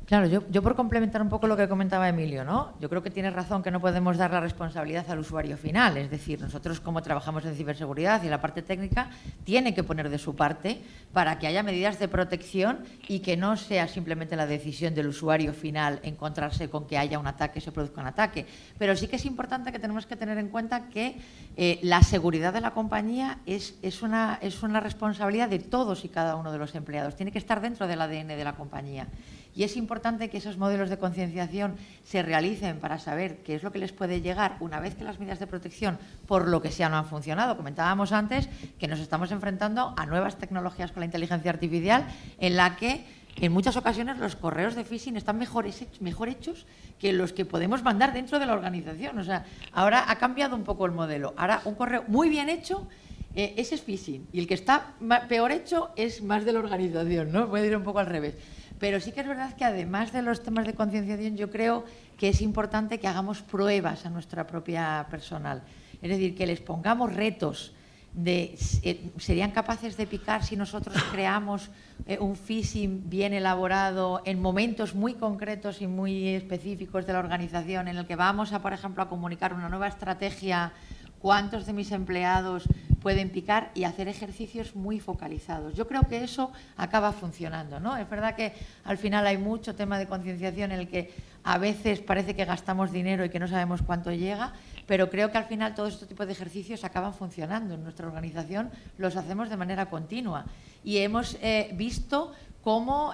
Claro, yo por complementar un poco lo que comentaba Emilio, ¿no? Yo creo que tienes razón que no podemos dar la responsabilidad al usuario final, es decir, nosotros como trabajamos en ciberseguridad y la parte técnica tiene que poner de su parte para que haya medidas de protección y que no sea simplemente la decisión del usuario final encontrarse con que haya un ataque, se produzca un ataque. Pero sí que es importante que tenemos que tener en cuenta que la seguridad de la compañía es una responsabilidad de todos y cada uno de los empleados, tiene que estar dentro del ADN de la compañía. Y es importante que esos modelos de concienciación se realicen para saber qué es lo que les puede llegar una vez que las medidas de protección, por lo que sea, no han funcionado. Comentábamos antes que nos estamos enfrentando a nuevas tecnologías con la inteligencia artificial en la que en muchas ocasiones los correos de phishing están mejor hechos que los que podemos mandar dentro de la organización. O sea, ahora ha cambiado un poco el modelo. Ahora un correo muy bien hecho, ese es phishing. Y el que está peor hecho es más de la organización, ¿no? Puede ir un poco al revés. Pero sí que es verdad que además de los temas de concienciación, yo creo que es importante que hagamos pruebas a nuestra propia personal. Es decir, que les pongamos retos de serían capaces de picar si nosotros creamos un phishing bien elaborado en momentos muy concretos y muy específicos de la organización, en el que vamos a, por ejemplo, a comunicar una nueva estrategia, cuántos de mis empleados pueden picar, y hacer ejercicios muy focalizados. Yo creo que eso acaba funcionando, ¿no? Es verdad que al final hay mucho tema de concienciación en el que a veces parece que gastamos dinero y que no sabemos cuánto llega, pero creo que al final todos estos tipos de ejercicios acaban funcionando. En nuestra organización los hacemos de manera continua y hemos visto cómo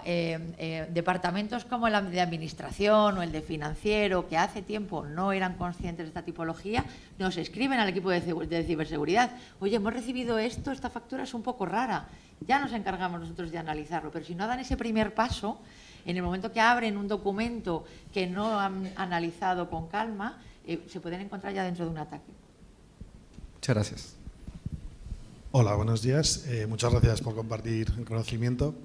departamentos como el de administración o el de financiero, que hace tiempo no eran conscientes de esta tipología, nos escriben al equipo de ciberseguridad: oye, hemos recibido esto, esta factura es un poco rara. Ya nos encargamos nosotros de analizarlo, pero si no dan ese primer paso, en el momento que abren un documento que no han analizado con calma, se pueden encontrar ya dentro de un ataque. Muchas gracias. Hola, buenos días. Muchas gracias por compartir el conocimiento.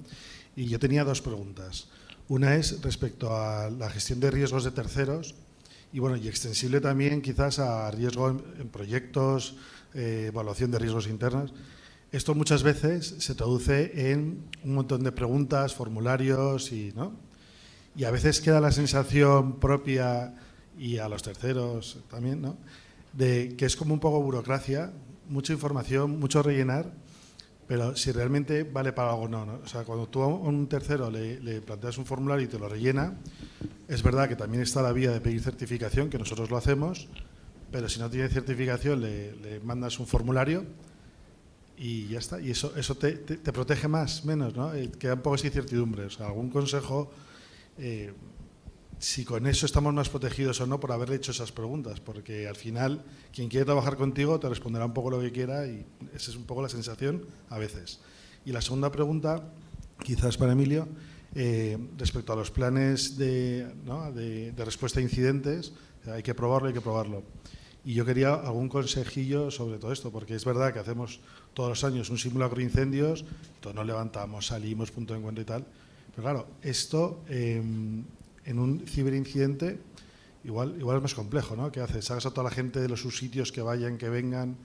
Y yo tenía dos preguntas. Una es respecto a la gestión de riesgos de terceros y, bueno, y extensible también quizás a riesgo en proyectos, evaluación de riesgos internos. Esto muchas veces se traduce en un montón de preguntas, formularios, ¿no? Y a veces queda la sensación propia, y a los terceros también, ¿no?, de que es como un poco burocracia, mucha información, mucho rellenar, pero si realmente vale para algo no, ¿no? O sea, cuando tú a un tercero le planteas un formulario y te lo rellena, es verdad que también está la vía de pedir certificación, que nosotros lo hacemos, pero si no tiene certificación le mandas un formulario y ya está. Y eso te protege más, menos, ¿no? Queda un poco esa incertidumbre. O sea, algún consejo, si con eso estamos más protegidos o no por haberle hecho esas preguntas, porque al final quien quiere trabajar contigo te responderá un poco lo que quiera y esa es un poco la sensación a veces. Y la segunda pregunta, quizás para Emilio, respecto a los planes de respuesta a incidentes, hay que probarlo. Y yo quería algún consejillo sobre todo esto, porque es verdad que hacemos todos los años un simulacro de incendios, todos nos levantamos, salimos, punto de encuentro y tal, pero claro, esto en un ciberincidente igual es más complejo, ¿no? ¿Qué haces? ¿Sacas a toda la gente de los subsitios que vayan, que vengan?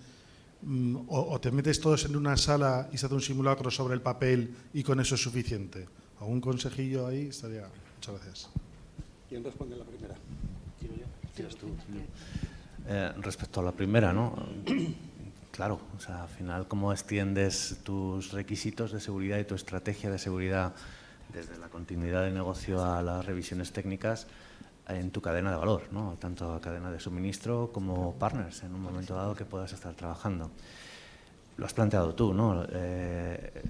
¿O te metes todos en una sala y se hace un simulacro sobre el papel y con eso es suficiente? ¿Algún consejillo ahí? Estaría. Muchas gracias. ¿Quién responde la primera? ¿Tiro yo? ¿Tiras tú? Respecto a la primera, ¿no? Claro, o sea, al final, ¿cómo extiendes tus requisitos de seguridad y tu estrategia de seguridad desde la continuidad de negocio a las revisiones técnicas en tu cadena de valor, ¿no? Tanto a cadena de suministro como partners en un momento dado que puedas estar trabajando? Lo has planteado tú, ¿no?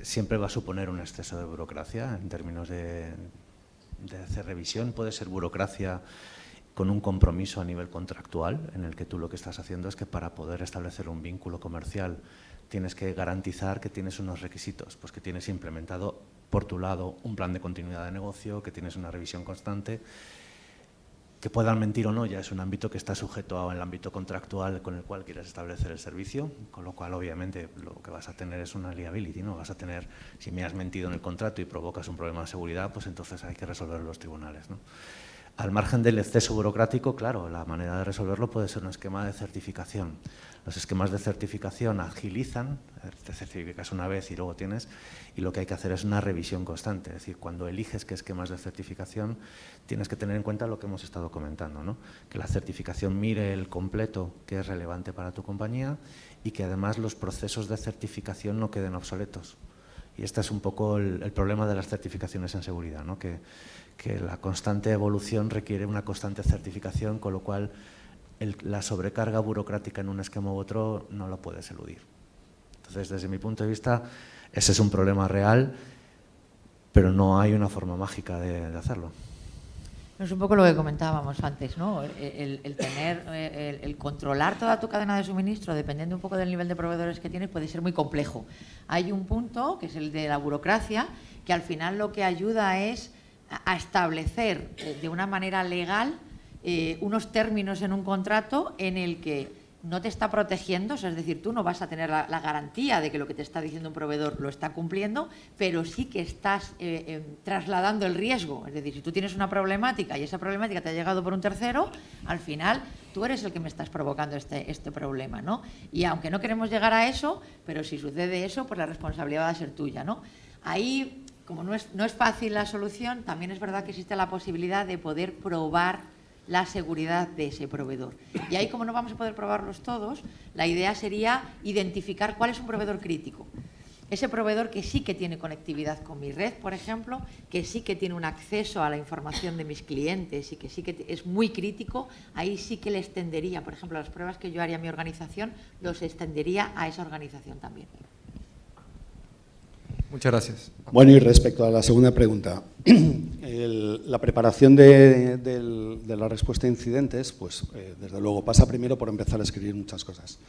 Siempre va a suponer un exceso de burocracia en términos de hacer revisión. Puede ser burocracia con un compromiso a nivel contractual, en el que tú lo que estás haciendo es que para poder establecer un vínculo comercial tienes que garantizar que tienes unos requisitos, pues que tienes implementado por tu lado un plan de continuidad de negocio, que tienes una revisión constante. Que puedan mentir o no ya es un ámbito que está sujeto al ámbito contractual con el cual quieres establecer el servicio, con lo cual obviamente lo que vas a tener es una liability, ¿no? Vas a tener, si me has mentido en el contrato y provocas un problema de seguridad, pues entonces hay que resolverlo en los tribunales, ¿no? Al margen del exceso burocrático, claro, la manera de resolverlo puede ser un esquema de certificación. Los esquemas de certificación agilizan, te certificas una vez y luego tienes, y lo que hay que hacer es una revisión constante. Es decir, cuando eliges qué esquemas de certificación, tienes que tener en cuenta lo que hemos estado comentando, ¿no? Que la certificación mire el completo que es relevante para tu compañía y que además los procesos de certificación no queden obsoletos. Y este es un poco el problema de las certificaciones en seguridad, ¿no? Que la constante evolución requiere una constante certificación, con lo cual la sobrecarga burocrática en un esquema u otro no lo puedes eludir. Entonces, desde mi punto de vista, ese es un problema real, pero no hay una forma mágica de hacerlo. Es un poco lo que comentábamos antes, ¿no? El controlar toda tu cadena de suministro, dependiendo un poco del nivel de proveedores que tienes, puede ser muy complejo. Hay un punto, que es el de la burocracia, que al final lo que ayuda es a establecer de una manera legal unos términos en un contrato en el que no te está protegiendo, es decir, tú no vas a tener la garantía de que lo que te está diciendo un proveedor lo está cumpliendo, pero sí que estás trasladando el riesgo. Es decir, si tú tienes una problemática y esa problemática te ha llegado por un tercero, al final tú eres el que me estás provocando este problema, ¿no? Y aunque no queremos llegar a eso, pero si sucede eso, pues la responsabilidad va a ser tuya, ¿no? Ahí, como no es fácil la solución, también es verdad que existe la posibilidad de poder probar la seguridad de ese proveedor. Y ahí, como no vamos a poder probarlos todos, la idea sería identificar cuál es un proveedor crítico. Ese proveedor que sí que tiene conectividad con mi red, por ejemplo, que sí que tiene un acceso a la información de mis clientes y que sí que es muy crítico, ahí sí que le extendería, por ejemplo, las pruebas que yo haría a mi organización, los extendería a esa organización también. Muchas gracias. Bueno, y respecto a la segunda pregunta, la preparación de la respuesta a incidentes, pues desde luego pasa primero por empezar a escribir muchas cosas.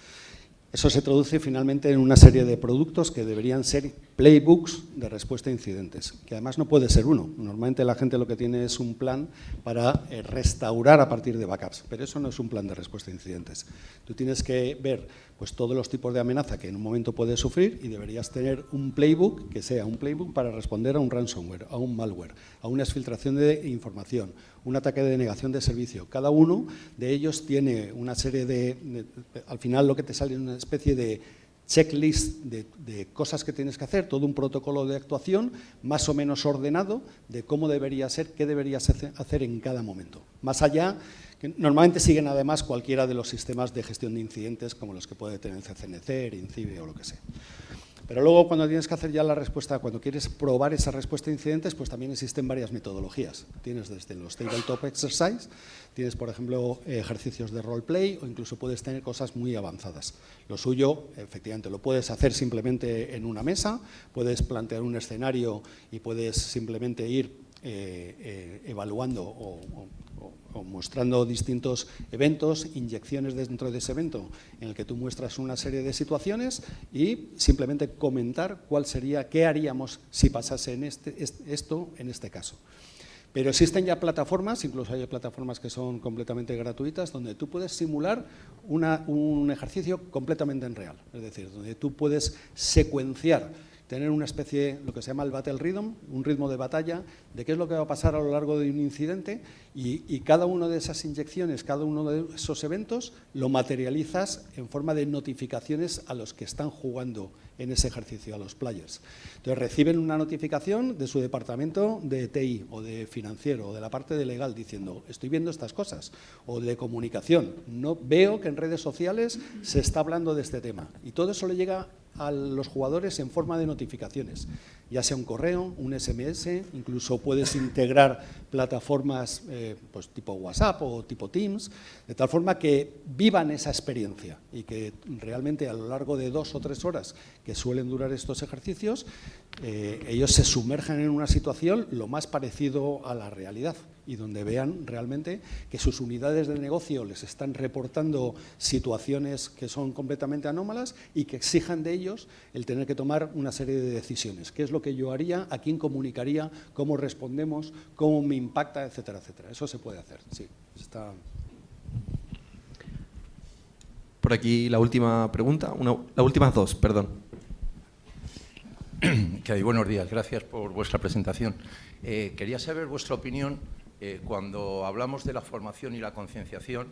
Eso se traduce finalmente en una serie de productos que deberían ser playbooks de respuesta a incidentes, que además no puede ser uno. Normalmente la gente lo que tiene es un plan para restaurar a partir de backups, pero eso no es un plan de respuesta a incidentes. Tú tienes que ver pues todos los tipos de amenaza que en un momento puedes sufrir y deberías tener un playbook que sea un playbook para responder a un ransomware, a un malware, a una exfiltración de información, un ataque de denegación de servicio. Cada uno de ellos tiene una serie al final lo que te sale es una especie de checklist de cosas que tienes que hacer, todo un protocolo de actuación más o menos ordenado de cómo debería ser, qué deberías hacer en cada momento. Más allá, que normalmente siguen además cualquiera de los sistemas de gestión de incidentes como los que puede tener CCNC, INCIBE o lo que sea. Pero luego cuando tienes que hacer ya la respuesta, cuando quieres probar esa respuesta a incidentes, pues también existen varias metodologías. Tienes desde los tabletop exercise, tienes por ejemplo ejercicios de roleplay o incluso puedes tener cosas muy avanzadas. Lo suyo, efectivamente, lo puedes hacer simplemente en una mesa, puedes plantear un escenario y puedes simplemente ir evaluando o mostrando distintos eventos, inyecciones dentro de ese evento en el que tú muestras una serie de situaciones y simplemente comentar cuál sería, qué haríamos si pasase esto en este caso. Pero existen ya plataformas, incluso hay plataformas que son completamente gratuitas, donde tú puedes simular un ejercicio completamente en real. Es decir, donde tú puedes secuenciar, tener una especie, lo que se llama el battle rhythm, un ritmo de batalla, de qué es lo que va a pasar a lo largo de un incidente y cada una de esas inyecciones, cada uno de esos eventos, lo materializas en forma de notificaciones a los que están jugando en ese ejercicio, a los players. Entonces reciben una notificación de su departamento de TI o de financiero o de la parte de legal diciendo estoy viendo estas cosas, o de comunicación, no veo que en redes sociales se está hablando de este tema y todo eso le llega a los jugadores en forma de notificaciones, ya sea un correo, un SMS, incluso puedes integrar plataformas pues tipo WhatsApp o tipo Teams, de tal forma que vivan esa experiencia y que realmente a lo largo de 2 o 3 horas que suelen durar estos ejercicios, ellos se sumerjan en una situación lo más parecido a la realidad y donde vean realmente que sus unidades de negocio les están reportando situaciones que son completamente anómalas y que exijan de ellos el tener que tomar una serie de decisiones. ¿Qué es lo que yo haría? ¿A quién comunicaría? ¿Cómo respondemos? ¿Cómo me impacta? Etcétera, etcétera. Eso se puede hacer, sí. Está... Por aquí la última pregunta, las últimas 2, perdón. Que hay, buenos días, gracias por vuestra presentación. Quería saber vuestra opinión. Cuando hablamos de la formación y la concienciación,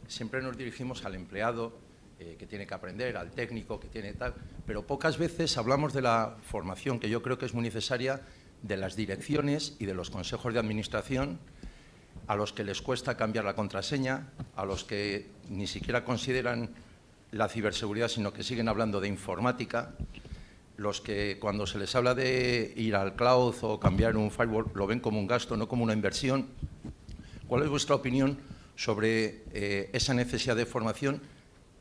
siempre nos dirigimos al empleado que tiene que aprender, al técnico que tiene tal, pero pocas veces hablamos de la formación, que yo creo que es muy necesaria, de las direcciones y de los consejos de administración, a los que les cuesta cambiar la contraseña, a los que ni siquiera consideran la ciberseguridad, sino que siguen hablando de informática, los que cuando se les habla de ir al cloud o cambiar un firewall lo ven como un gasto, no como una inversión. ¿Cuál es vuestra opinión sobre esa necesidad de formación,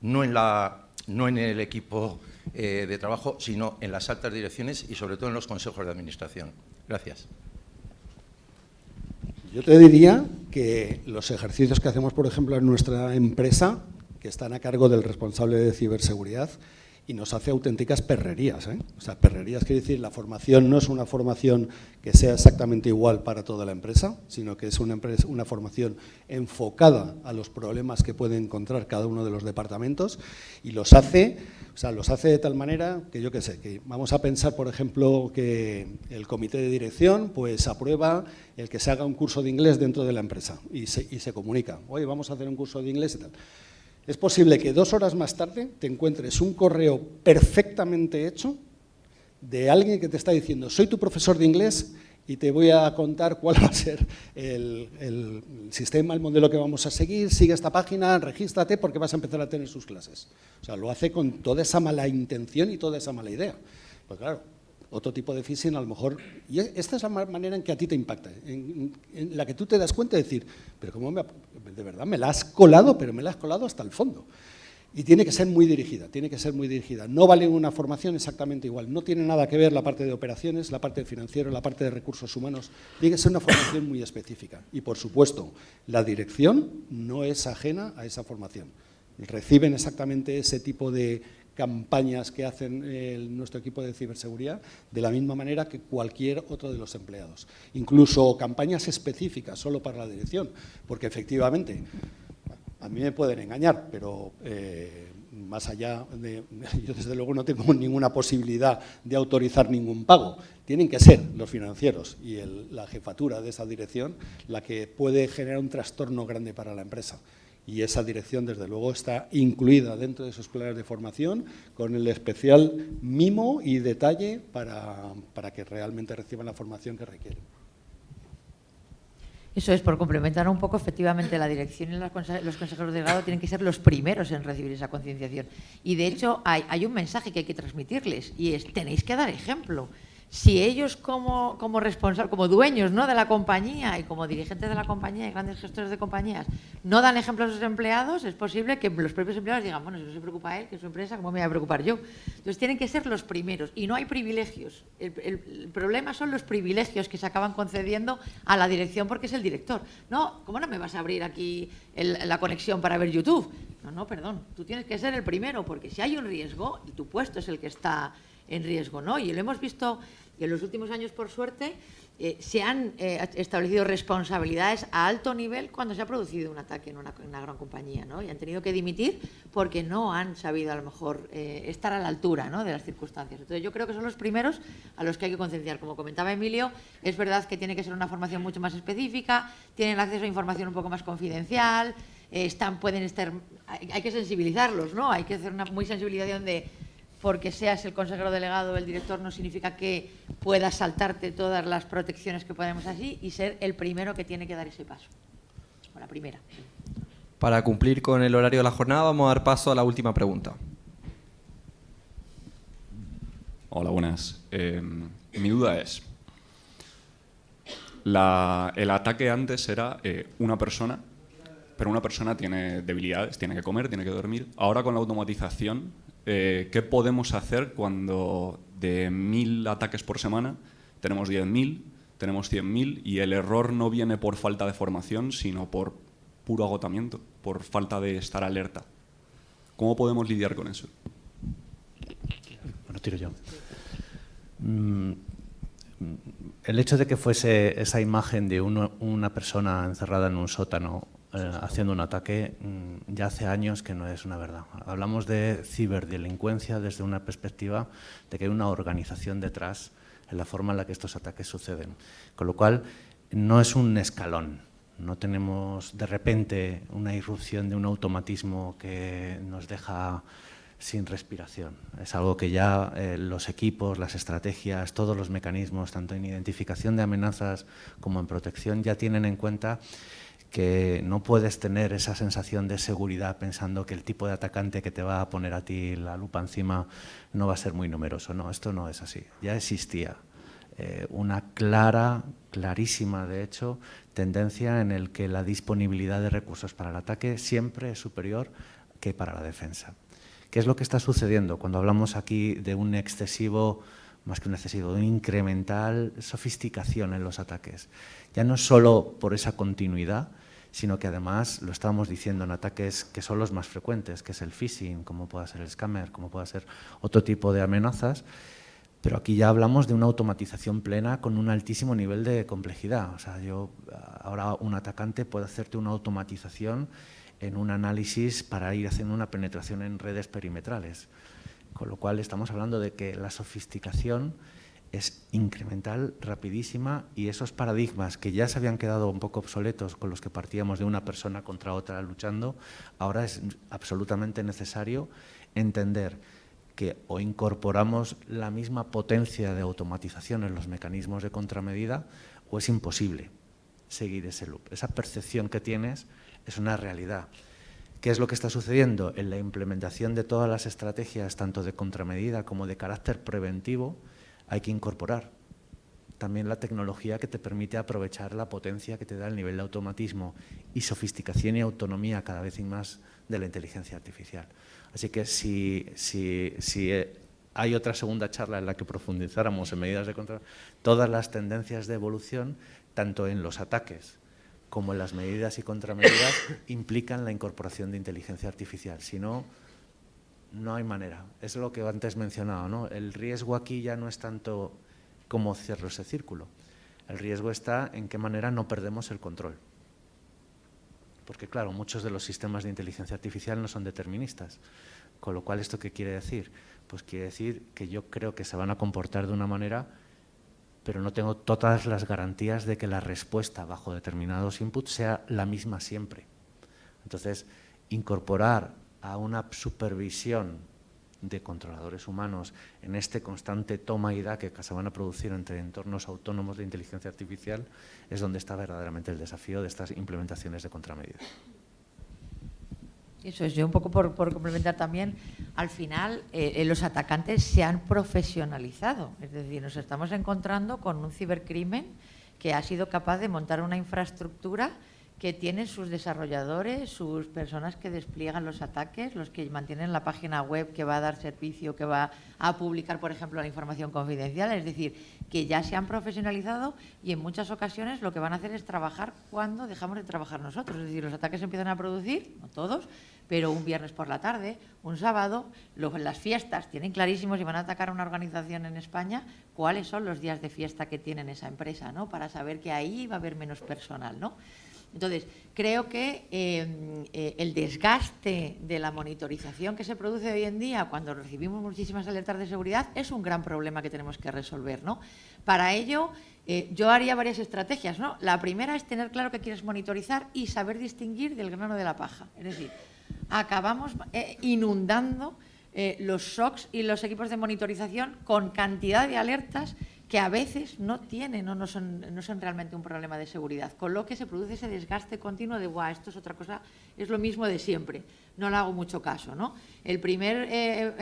no en el equipo de trabajo, sino en las altas direcciones y sobre todo en los consejos de administración? Gracias. Yo te diría que los ejercicios que hacemos, por ejemplo, en nuestra empresa, que están a cargo del responsable de ciberseguridad, y nos hace auténticas perrerías, ¿eh? O sea, perrerías quiere decir, la formación no es una formación que sea exactamente igual para toda la empresa, sino que es una formación enfocada a los problemas que puede encontrar cada uno de los departamentos y los hace de tal manera que yo qué sé, que vamos a pensar, por ejemplo, que el comité de dirección pues aprueba el que se haga un curso de inglés dentro de la empresa y se comunica, oye, vamos a hacer un curso de inglés y tal. Es posible que 2 horas más tarde te encuentres un correo perfectamente hecho de alguien que te está diciendo soy tu profesor de inglés y te voy a contar cuál va a ser el sistema, el modelo que vamos a seguir, sigue esta página, regístrate porque vas a empezar a tener sus clases. O sea, lo hace con toda esa mala intención y toda esa mala idea. Pues claro, otro tipo de phishing a lo mejor, y esta es la manera en que a ti te impacta, en la que tú te das cuenta de decir, pero cómo de verdad me la has colado, pero me la has colado hasta el fondo. Y tiene que ser muy dirigida, No vale una formación exactamente igual, no tiene nada que ver la parte de operaciones, la parte de financiero, la parte de recursos humanos, tiene que ser una formación muy específica. Y por supuesto, la dirección no es ajena a esa formación. Reciben exactamente ese tipo de campañas que hacen nuestro equipo de ciberseguridad de la misma manera que cualquier otro de los empleados. Incluso campañas específicas solo para la dirección, porque efectivamente a mí me pueden engañar, pero más allá de... Yo desde luego no tengo ninguna posibilidad de autorizar ningún pago. Tienen que ser los financieros y la jefatura de esa dirección la que puede generar un trastorno grande para la empresa. Y esa dirección, desde luego, está incluida dentro de esos planes de formación con el especial mimo y detalle para que realmente reciban la formación que requieren. Eso es, por complementar un poco, efectivamente, la dirección y los consejeros de grado tienen que ser los primeros en recibir esa concienciación. Y, de hecho, hay un mensaje que hay que transmitirles y es, tenéis que dar ejemplo. Si ellos como responsables, como dueños, ¿no?, de la compañía y como dirigentes de la compañía y grandes gestores de compañías no dan ejemplo a sus empleados, es posible que los propios empleados digan, bueno, si no se preocupa él, que es su empresa, ¿cómo me voy a preocupar yo? Entonces tienen que ser los primeros y no hay privilegios. El problema son los privilegios que se acaban concediendo a la dirección porque es el director. No, ¿cómo no me vas a abrir aquí la conexión para ver YouTube? No, perdón, tú tienes que ser el primero porque si hay un riesgo, y tu puesto es el que está en riesgo, ¿no? Y lo hemos visto y en los últimos años, por suerte, se han establecido responsabilidades a alto nivel cuando se ha producido un ataque en una gran compañía, ¿no? Y han tenido que dimitir porque no han sabido, a lo mejor, estar a la altura, ¿no?, de las circunstancias. Entonces, yo creo que son los primeros a los que hay que concienciar. Como comentaba Emilio, es verdad que tiene que ser una formación mucho más específica, tienen acceso a información un poco más confidencial, pueden estar... Hay que sensibilizarlos, ¿no? Hay que hacer una muy sensibilización de... Porque seas el consejero delegado o el director no significa que puedas saltarte todas las protecciones que podemos así y ser el primero que tiene que dar ese paso. O la primera. Para cumplir con el horario de la jornada, vamos a dar paso a la última pregunta. Hola, buenas. Mi duda es, el ataque antes era una persona, pero una persona tiene debilidades, tiene que comer, tiene que dormir. Ahora con la automatización... ¿qué podemos hacer cuando de 1000 ataques por semana tenemos 10.000, tenemos 100.000 y el error no viene por falta de formación, sino por puro agotamiento, por falta de estar alerta? ¿Cómo podemos lidiar con eso? Bueno, tiro yo. El hecho de que fuese esa imagen de una persona encerrada en un sótano haciendo un ataque, ya hace años que no es una verdad. Hablamos de ciberdelincuencia desde una perspectiva de que hay una organización detrás en la forma en la que estos ataques suceden. Con lo cual, no es un escalón. No tenemos de repente una irrupción de un automatismo que nos deja sin respiración. Es algo que ya los equipos, las estrategias, todos los mecanismos, tanto en identificación de amenazas como en protección, ya tienen en cuenta que no puedes tener esa sensación de seguridad pensando que el tipo de atacante que te va a poner a ti la lupa encima no va a ser muy numeroso. No, esto no es así. Ya existía una clarísima, de hecho, tendencia en el que la disponibilidad de recursos para el ataque siempre es superior que para la defensa. ¿Qué es lo que está sucediendo cuando hablamos aquí de un excesivo, más que un excesivo, de una incremental sofisticación en los ataques? Ya no solo por esa continuidad, sino que además, lo estábamos diciendo, en ataques que son los más frecuentes, que es el phishing, como pueda ser el scammer, como pueda ser otro tipo de amenazas, pero aquí ya hablamos de una automatización plena con un altísimo nivel de complejidad. O sea, ahora un atacante puede hacerte una automatización en un análisis para ir haciendo una penetración en redes perimetrales. Con lo cual estamos hablando de que la sofisticación es incremental, rapidísima, y esos paradigmas que ya se habían quedado un poco obsoletos con los que partíamos de una persona contra otra luchando, ahora es absolutamente necesario entender que o incorporamos la misma potencia de automatización en los mecanismos de contramedida o es imposible seguir ese loop. Esa percepción que tienes es una realidad. ¿Qué es lo que está sucediendo? En la implementación de todas las estrategias, tanto de contramedida como de carácter preventivo, hay que incorporar también la tecnología que te permite aprovechar la potencia que te da el nivel de automatismo y sofisticación y autonomía cada vez más de la inteligencia artificial. Así que si hay otra segunda charla en la que profundizáramos en medidas de control, todas las tendencias de evolución, tanto en los ataques como en las medidas y contramedidas, implican la incorporación de inteligencia artificial. Si no, no hay manera. Es lo que antes mencionaba, ¿no? El riesgo aquí ya no es tanto cómo cierro ese círculo. El riesgo está en qué manera no perdemos el control. Porque, claro, muchos de los sistemas de inteligencia artificial no son deterministas. Con lo cual, ¿esto qué quiere decir? Pues quiere decir que yo creo que se van a comportar de una manera, pero no tengo todas las garantías de que la respuesta bajo determinados inputs sea la misma siempre. Entonces, incorporar a una supervisión de controladores humanos en este constante toma y da que se van a producir entre entornos autónomos de inteligencia artificial es donde está verdaderamente el desafío de estas implementaciones de contramedidas. Eso es, yo un poco por complementar también, al final los atacantes se han profesionalizado, es decir, nos estamos encontrando con un cibercrimen que ha sido capaz de montar una infraestructura que tienen sus desarrolladores, sus personas que despliegan los ataques, los que mantienen la página web que va a dar servicio, que va a publicar, por ejemplo, la información confidencial. Es decir, que ya se han profesionalizado y en muchas ocasiones lo que van a hacer es trabajar cuando dejamos de trabajar nosotros. Es decir, los ataques se empiezan a producir, no todos, pero un viernes por la tarde, un sábado, luego en las fiestas tienen clarísimos y van a atacar a una organización en España cuáles son los días de fiesta que tienen esa empresa, ¿no? Para saber que ahí va a haber menos personal, ¿no? Entonces, creo que el desgaste de la monitorización que se produce hoy en día cuando recibimos muchísimas alertas de seguridad es un gran problema que tenemos que resolver, ¿no? Para ello, yo haría varias estrategias, ¿no? La primera es tener claro que quieres monitorizar y saber distinguir del grano de la paja. Es decir, acabamos inundando los SOCs y los equipos de monitorización con cantidad de alertas que a veces no tienen o no son realmente un problema de seguridad, con lo que se produce ese desgaste continuo de «buah, esto es otra cosa, es lo mismo de siempre, no le hago mucho caso», ¿no? El primer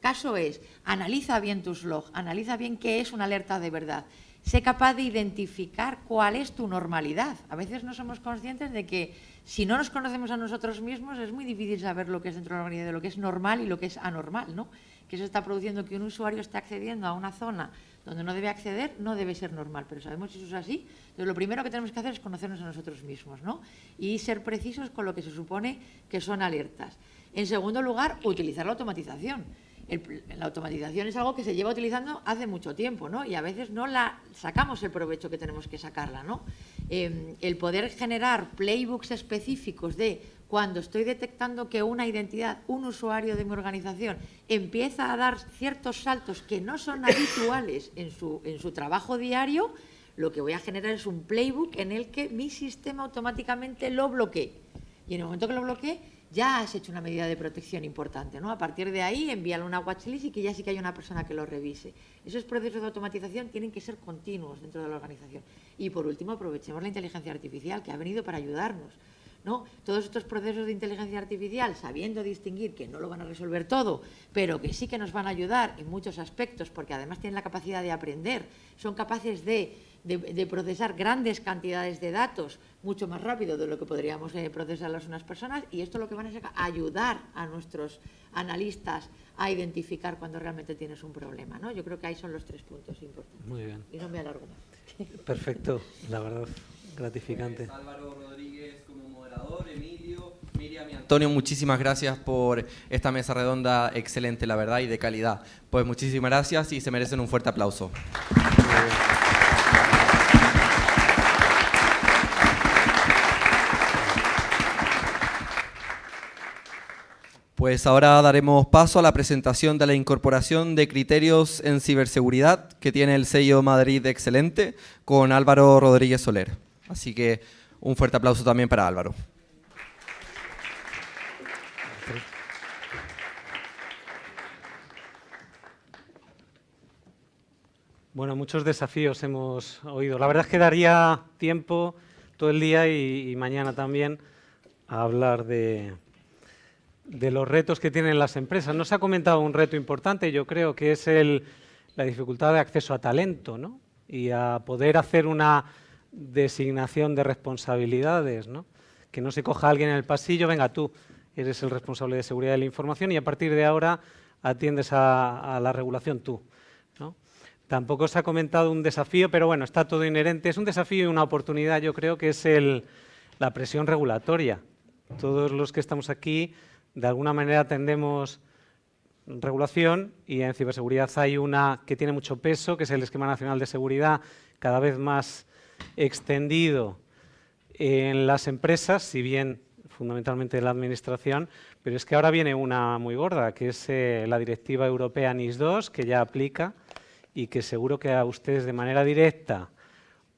caso es analiza bien tus logs, analiza bien qué es una alerta de verdad, sé capaz de identificar cuál es tu normalidad. A veces no somos conscientes de que si no nos conocemos a nosotros mismos es muy difícil saber lo que es dentro de la organización, de lo que es normal y lo que es anormal, ¿no? Que eso está produciendo que un usuario esté accediendo a una zona donde no debe acceder, no debe ser normal, pero sabemos si eso es así. Entonces, lo primero que tenemos que hacer es conocernos a nosotros mismos, ¿no? Y ser precisos con lo que se supone que son alertas. En segundo lugar, utilizar la automatización. La automatización es algo que se lleva utilizando hace mucho tiempo, ¿no? Y a veces no la sacamos el provecho que tenemos que sacarla, ¿no? El poder generar playbooks específicos de cuando estoy detectando que una identidad, un usuario de mi organización empieza a dar ciertos saltos que no son habituales en su trabajo diario, lo que voy a generar es un playbook en el que mi sistema automáticamente lo bloquee. Y en el momento que lo bloquee, ya has hecho una medida de protección importante, ¿no? A partir de ahí, envíale una watchlist y que ya sí que haya una persona que lo revise. Esos procesos de automatización tienen que ser continuos dentro de la organización. Y por último, aprovechemos la inteligencia artificial, que ha venido para ayudarnos, ¿no? Todos estos procesos de inteligencia artificial, sabiendo distinguir que no lo van a resolver todo, pero que sí que nos van a ayudar en muchos aspectos, porque además tienen la capacidad de aprender, son capaces de procesar grandes cantidades de datos mucho más rápido de lo que podríamos procesarlas unas personas, y esto lo que van a hacer es ayudar a nuestros analistas a identificar cuando realmente tienes un problema, ¿no? Yo creo que ahí son los 3 puntos importantes. Muy bien. Y no me alargo más. Perfecto, la verdad, gratificante. Pues Álvaro Rodríguez como moderador, Emilio, Miriam y Antonio, muchísimas gracias por esta mesa redonda excelente, la verdad, y de calidad. Pues muchísimas gracias y se merecen un fuerte aplauso. Pues ahora daremos paso a la presentación de la incorporación de criterios en ciberseguridad que tiene el sello Madrid Excelente con Álvaro Rodríguez Soler. Así que un fuerte aplauso también para Álvaro. Bueno, muchos desafíos hemos oído. La verdad es que daría tiempo todo el día y mañana también a hablar de los retos que tienen las empresas. Nos ha comentado un reto importante, yo creo, que es la dificultad de acceso a talento, ¿no? Y a poder hacer una designación de responsabilidades, ¿no? Que no se coja a alguien en el pasillo, venga tú, eres el responsable de seguridad de la información y a partir de ahora atiendes a la regulación tú, ¿no? Tampoco se ha comentado un desafío, pero bueno, está todo inherente. Es un desafío y una oportunidad, yo creo, que es la presión regulatoria. Todos los que estamos aquí, de alguna manera, atendemos regulación y en ciberseguridad hay una que tiene mucho peso, que es el Esquema Nacional de Seguridad, cada vez más extendido en las empresas, si bien fundamentalmente en la administración, pero es que ahora viene una muy gorda, que es la Directiva Europea NIS2, que ya aplica y que seguro que a ustedes de manera directa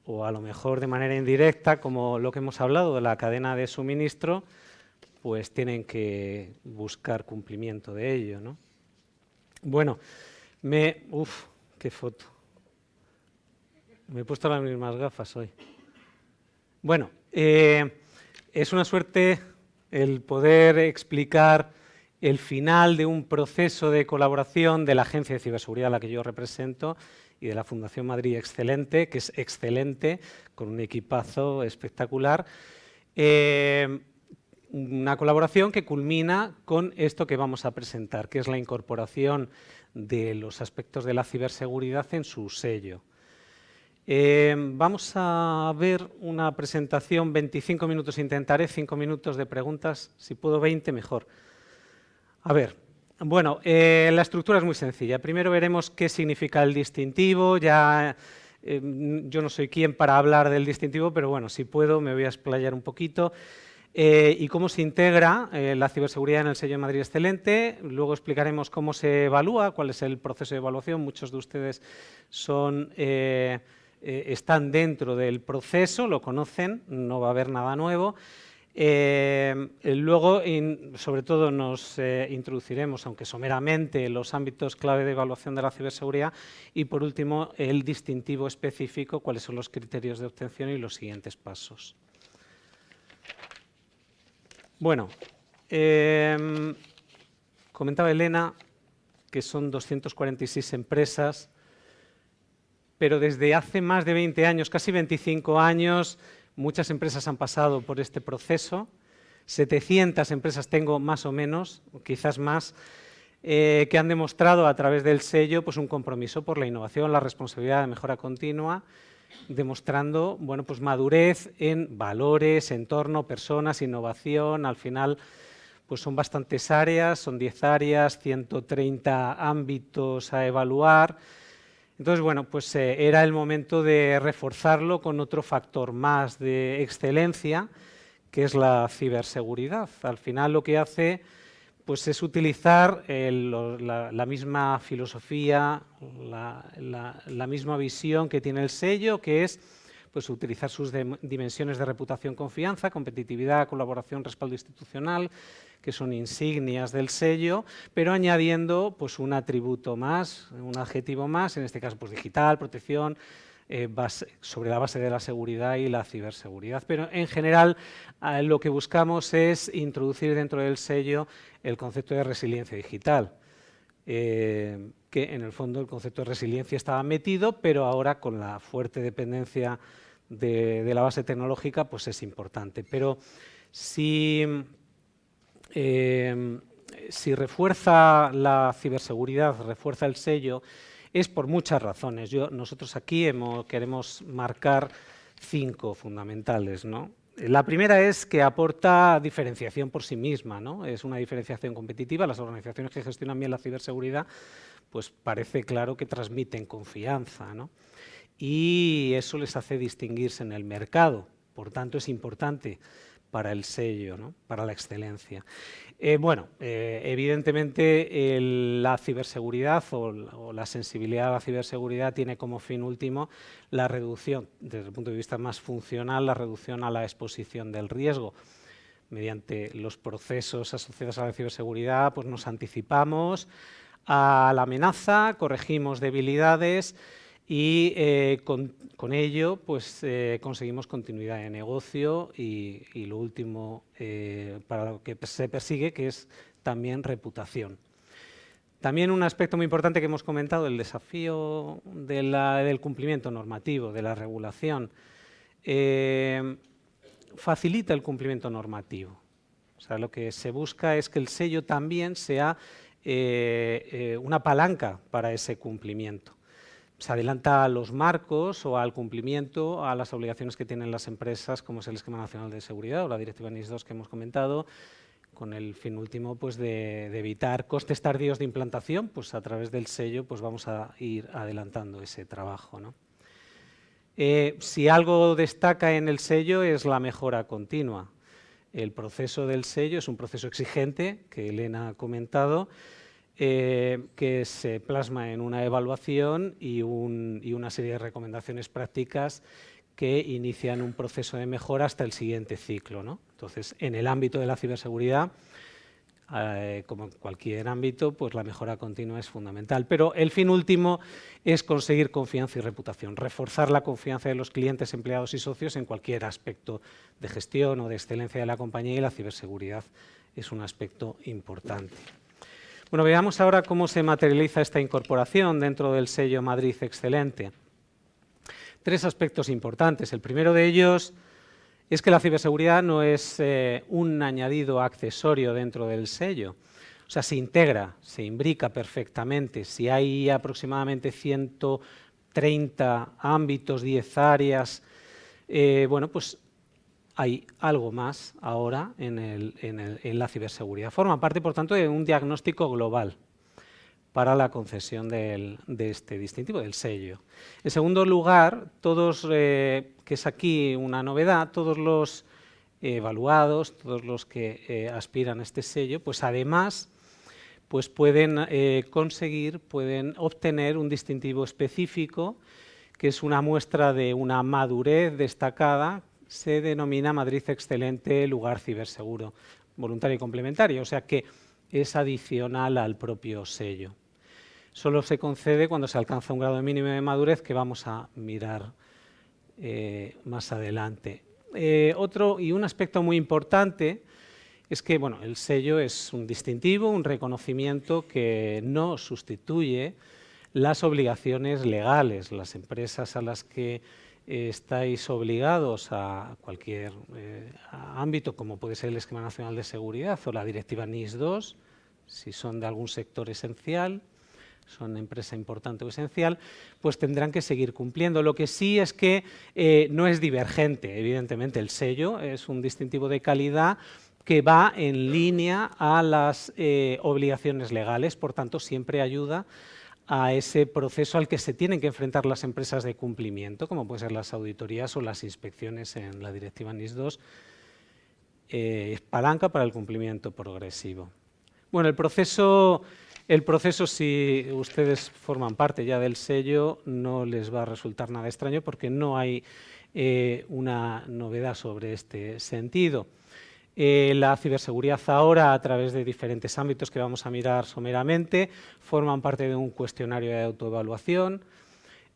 o a lo mejor de manera indirecta, como lo que hemos hablado de la cadena de suministro, pues tienen que buscar cumplimiento de ello, ¿no? Bueno, qué foto. Me he puesto las mismas gafas hoy. Bueno, es una suerte el poder explicar el final de un proceso de colaboración de la Agencia de Ciberseguridad a la que yo represento y de la Fundación Madrid Excelente, que es excelente, con un equipazo espectacular. Una colaboración que culmina con esto que vamos a presentar, que es la incorporación de los aspectos de la ciberseguridad en su sello. Vamos a ver una presentación, 25 minutos intentaré, 5 minutos de preguntas, si puedo 20 mejor. A ver, bueno, la estructura es muy sencilla. Primero veremos qué significa el distintivo. Yo no soy quien para hablar del distintivo, pero bueno, si puedo me voy a explayar un poquito. Y cómo se integra la ciberseguridad en el sello de Madrid Excelente. Luego explicaremos cómo se evalúa, cuál es el proceso de evaluación. Muchos de ustedes están dentro del proceso, lo conocen, no va a haber nada nuevo. Luego, sobre todo, nos introduciremos, aunque someramente, los ámbitos clave de evaluación de la ciberseguridad y, por último, el distintivo específico, cuáles son los criterios de obtención y los siguientes pasos. Bueno, comentaba Elena que son 246 empresas, pero desde hace más de 20 años, casi 25 años, muchas empresas han pasado por este proceso. 700 empresas tengo más o menos, quizás más, que han demostrado a través del sello pues, un compromiso por la innovación, la responsabilidad de mejora continua, demostrando pues, madurez en valores, entorno, personas, innovación. Al final pues, son bastantes áreas, son 10 áreas, 130 ámbitos a evaluar. Entonces, bueno, pues era el momento de reforzarlo con otro factor más de excelencia, que es la ciberseguridad. Al final lo que hace pues, es utilizar la misma filosofía, la misma visión que tiene el sello, que es pues, utilizar sus dimensiones de reputación, confianza, competitividad, colaboración, respaldo institucional, que son insignias del sello, pero añadiendo pues, un atributo más, un adjetivo más, en este caso pues, digital, protección, sobre la base de la seguridad y la ciberseguridad. Pero en general lo que buscamos es introducir dentro del sello el concepto de resiliencia digital, que en el fondo el concepto de resiliencia estaba metido, pero ahora con la fuerte dependencia de la base tecnológica pues es importante. Pero si refuerza la ciberseguridad, refuerza el sello, es por muchas razones. Nosotros aquí queremos marcar 5 fundamentales, ¿no? La primera es que aporta diferenciación por sí misma, ¿no? Es una diferenciación competitiva. Las organizaciones que gestionan bien la ciberseguridad, pues parece claro que transmiten confianza, ¿no? Y eso les hace distinguirse en el mercado. Por tanto, es importante para el sello, ¿no? Para la excelencia. Evidentemente la ciberseguridad o la sensibilidad a la ciberseguridad tiene como fin último la reducción, desde el punto de vista más funcional, la reducción a la exposición del riesgo. Mediante los procesos asociados a la ciberseguridad, pues nos anticipamos a la amenaza, corregimos debilidades y con ello pues, conseguimos continuidad de negocio y lo último para lo que se persigue, que es también reputación. También un aspecto muy importante que hemos comentado, el desafío del cumplimiento normativo, de la regulación, facilita el cumplimiento normativo. O sea, lo que se busca es que el sello también sea una palanca para ese cumplimiento. Se adelanta a los marcos o al cumplimiento, a las obligaciones que tienen las empresas, como es el Esquema Nacional de Seguridad o la Directiva NIS2 que hemos comentado, con el fin último pues, de evitar costes tardíos de implantación. Pues a través del sello pues, vamos a ir adelantando ese trabajo, ¿no? Si algo destaca en el sello es la mejora continua. El proceso del sello es un proceso exigente, que Elena ha comentado, que se plasma en una evaluación y una serie de recomendaciones prácticas que inician un proceso de mejora hasta el siguiente ciclo, ¿no? Entonces, en el ámbito de la ciberseguridad, como en cualquier ámbito, pues la mejora continua es fundamental. Pero el fin último es conseguir confianza y reputación, reforzar la confianza de los clientes, empleados y socios en cualquier aspecto de gestión o de excelencia de la compañía, y la ciberseguridad es un aspecto importante. Bueno, veamos ahora cómo se materializa esta incorporación dentro del sello Madrid Excelente. 3 aspectos importantes. El primero de ellos es que la ciberseguridad no es un añadido accesorio dentro del sello. O sea, se integra, se imbrica perfectamente. Si hay aproximadamente 130 ámbitos, 10 áreas, bueno, pues hay algo más ahora en la ciberseguridad. Forma parte, por tanto, de un diagnóstico global para la concesión de este distintivo, del sello. En segundo lugar, que es aquí una novedad, todos los evaluados, todos los que aspiran a este sello, pues además pues pueden obtener un distintivo específico, que es una muestra de una madurez destacada, se denomina Madrid Excelente Lugar Ciberseguro, voluntario y complementario, o sea que es adicional al propio sello. Solo se concede cuando se alcanza un grado mínimo de madurez, que vamos a mirar más adelante. Otro y un aspecto muy importante es que bueno, el sello es un distintivo, un reconocimiento que no sustituye las obligaciones legales. Las empresas a las que estáis obligados a cualquier ámbito, como puede ser el Esquema Nacional de Seguridad o la Directiva NIS2, si son de algún sector esencial, son empresa importante o esencial, pues tendrán que seguir cumpliendo. Lo que sí es que no es divergente, evidentemente. El sello es un distintivo de calidad que va en línea a las obligaciones legales, por tanto, siempre ayuda a ese proceso al que se tienen que enfrentar las empresas de cumplimiento, como pueden ser las auditorías o las inspecciones en la Directiva NIS2, es palanca para el cumplimiento progresivo. Bueno, el proceso, si ustedes forman parte ya del sello, no les va a resultar nada extraño porque no hay una novedad sobre este sentido. La ciberseguridad ahora, a través de diferentes ámbitos que vamos a mirar someramente, forman parte de un cuestionario de autoevaluación.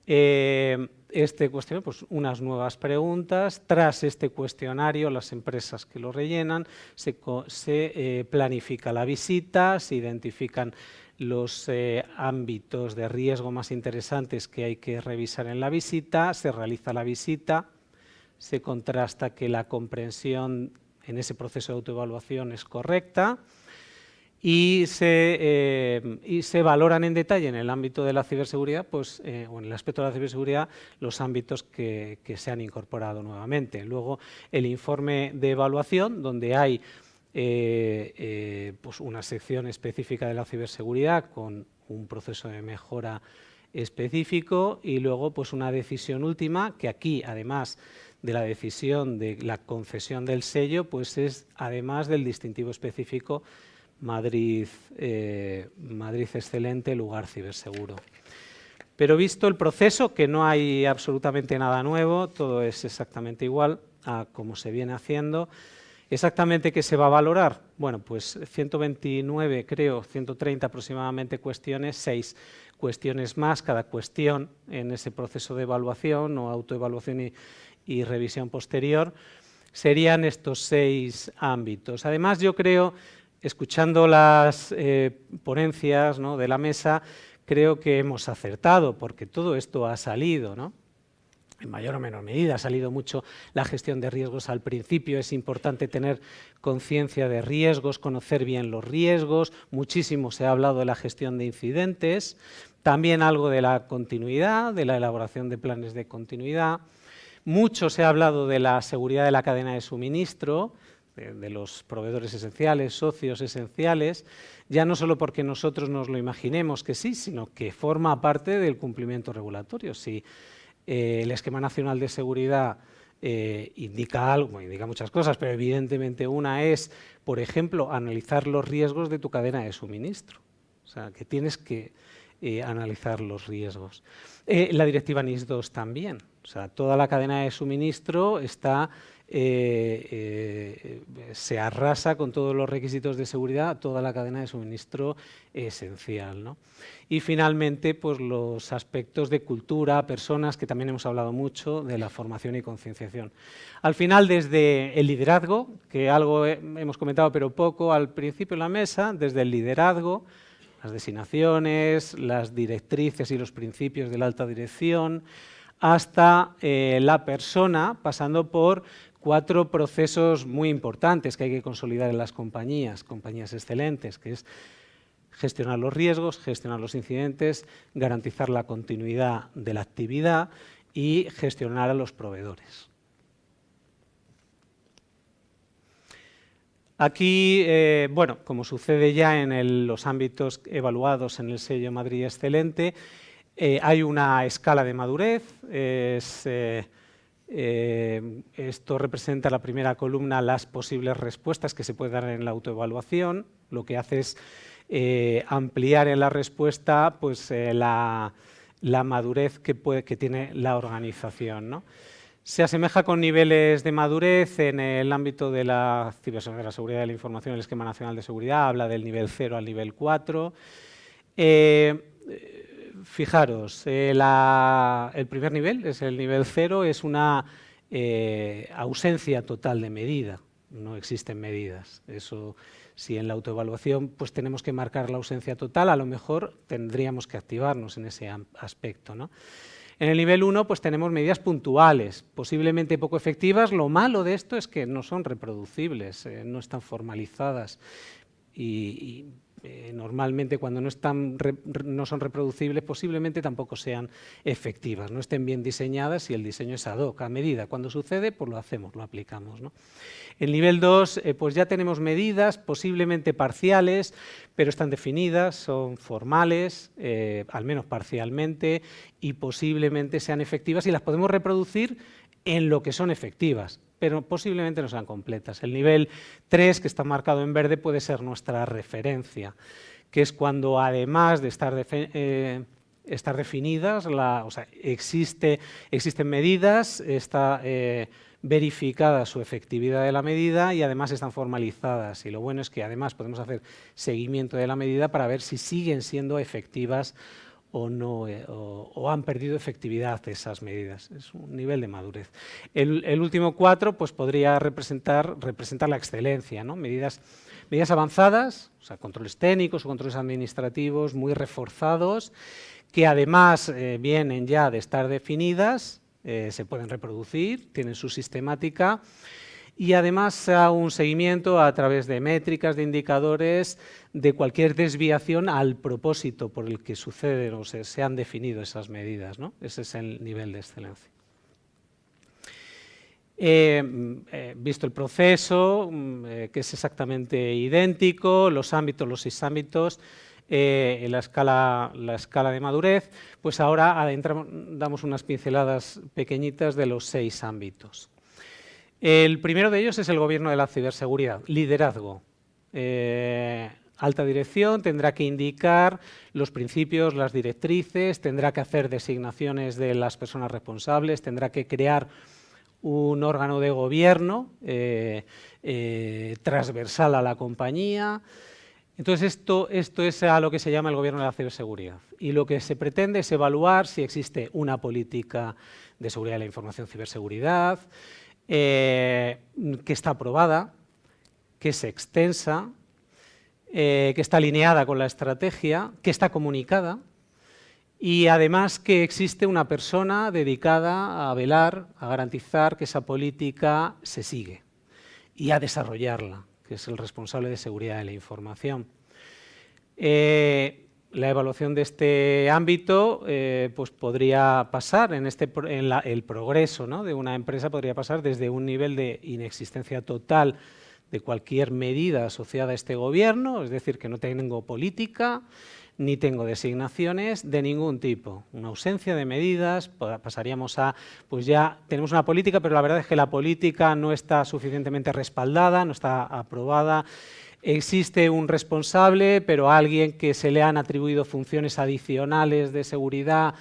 Este cuestionario, pues unas nuevas preguntas. Tras este cuestionario, las empresas que lo rellenan, se planifica la visita, se identifican los ámbitos de riesgo más interesantes que hay que revisar en la visita, se realiza la visita, se contrasta que la comprensión en ese proceso de autoevaluación es correcta y se valoran en detalle en el ámbito de la ciberseguridad, pues, o en el aspecto de la ciberseguridad, los ámbitos que se han incorporado nuevamente. Luego, el informe de evaluación, donde hay pues una sección específica de la ciberseguridad con un proceso de mejora específico, y luego pues una decisión última, que aquí, además de la decisión de la concesión del sello, pues es, además del distintivo específico, Madrid Excelente Lugar Ciberseguro. Pero visto el proceso, que no hay absolutamente nada nuevo, todo es exactamente igual a como se viene haciendo. ¿Exactamente qué se va a valorar? Bueno, pues 129, creo, 130 aproximadamente cuestiones, 6 cuestiones más, cada cuestión en ese proceso de evaluación o autoevaluación y revisión posterior, serían estos 6 ámbitos. Además, yo creo, escuchando las ponencias, ¿no?, de la mesa, creo que hemos acertado, porque todo esto ha salido, ¿no? En mayor o menor medida ha salido mucho la gestión de riesgos al principio. Es importante tener conciencia de riesgos, conocer bien los riesgos. Muchísimo se ha hablado de la gestión de incidentes, también algo de la continuidad, de la elaboración de planes de continuidad. Mucho se ha hablado de la seguridad de la cadena de suministro, de los proveedores esenciales, socios esenciales, ya no solo porque nosotros nos lo imaginemos que sí, sino que forma parte del cumplimiento regulatorio. Si el Esquema Nacional de Seguridad indica algo, indica muchas cosas, pero evidentemente una es, por ejemplo, analizar los riesgos de tu cadena de suministro. O sea, que tienes que analizar los riesgos. La directiva NIS2 también, o sea, toda la cadena de suministro está, se arrasa con todos los requisitos de seguridad, toda la cadena de suministro esencial, ¿no? Y finalmente, pues los aspectos de cultura, personas, que también hemos hablado mucho de la formación y concienciación. Al final, desde el liderazgo, que algo hemos comentado pero poco al principio en la mesa, desde el liderazgo, las designaciones, las directrices y los principios de la alta dirección, hasta la persona, pasando por 4 procesos muy importantes que hay que consolidar en las compañías excelentes, que es gestionar los riesgos, gestionar los incidentes, garantizar la continuidad de la actividad y gestionar a los proveedores. Aquí, bueno, como sucede ya en los ámbitos evaluados en el sello Madrid Excelente, hay una escala de madurez. Esto representa la primera columna, las posibles respuestas que se pueden dar en la autoevaluación. Lo que hace es ampliar en la respuesta pues, la madurez que tiene la organización, ¿no? Se asemeja con niveles de madurez en el ámbito de la ciberseguridad, de la seguridad de la información, el Esquema Nacional de Seguridad, habla del nivel 0 al nivel 4. Fijaros, el primer nivel, es el nivel 0, es una ausencia total de medida, no existen medidas. Eso, si en la autoevaluación pues, tenemos que marcar la ausencia total, a lo mejor tendríamos que activarnos en ese aspecto, ¿no? En el nivel 1 pues, tenemos medidas puntuales, posiblemente poco efectivas. Lo malo de esto es que no son reproducibles, no están formalizadas y normalmente cuando no son reproducibles posiblemente tampoco sean efectivas, no estén bien diseñadas y el diseño es ad hoc, a medida. Cuando sucede, pues lo hacemos, lo aplicamos, ¿no? En nivel 2 pues ya tenemos medidas posiblemente parciales, pero están definidas, son formales, al menos parcialmente, y posiblemente sean efectivas y las podemos reproducir en lo que son efectivas, pero posiblemente no sean completas. El nivel 3, que está marcado en verde, puede ser nuestra referencia, que es cuando además de estar definidas, o sea, existen medidas, está verificada su efectividad de la medida y además están formalizadas. Y lo bueno es que además podemos hacer seguimiento de la medida para ver si siguen siendo efectivas o no, o han perdido efectividad esas medidas. Es un nivel de madurez. El último 4 pues, podría representar la excelencia, ¿no? Medidas avanzadas, o sea, controles técnicos o controles administrativos muy reforzados, que además vienen ya de estar definidas, se pueden reproducir, tienen su sistemática, y además un seguimiento a través de métricas, de indicadores, de cualquier desviación al propósito por el que suceden o se han definido esas medidas, ¿no? Ese es el nivel de excelencia. Visto el proceso, que es exactamente idéntico, los 6 ámbitos, en la escala de madurez, pues ahora damos unas pinceladas pequeñitas de los 6 ámbitos. El primero de ellos es el gobierno de la ciberseguridad, liderazgo. Alta dirección tendrá que indicar los principios, las directrices, tendrá que hacer designaciones de las personas responsables, tendrá que crear un órgano de gobierno transversal a la compañía. Entonces, esto es a lo que se llama el gobierno de la ciberseguridad. Y lo que se pretende es evaluar si existe una política de seguridad de la información, ciberseguridad, que está aprobada, que es extensa, que está alineada con la estrategia, que está comunicada y además que existe una persona dedicada a velar, a garantizar que esa política se sigue y a desarrollarla, que es el responsable de seguridad de la información. La evaluación de este ámbito pues podría pasar, el progreso, ¿no?, de una empresa podría pasar desde un nivel de inexistencia total de cualquier medida asociada a este gobierno, es decir, que no tengo política ni tengo designaciones de ningún tipo. Una ausencia de medidas, pasaríamos a, pues ya tenemos una política, pero la verdad es que la política no está suficientemente respaldada, no está aprobada, Existe un responsable, pero alguien que se le han atribuido funciones adicionales de seguridad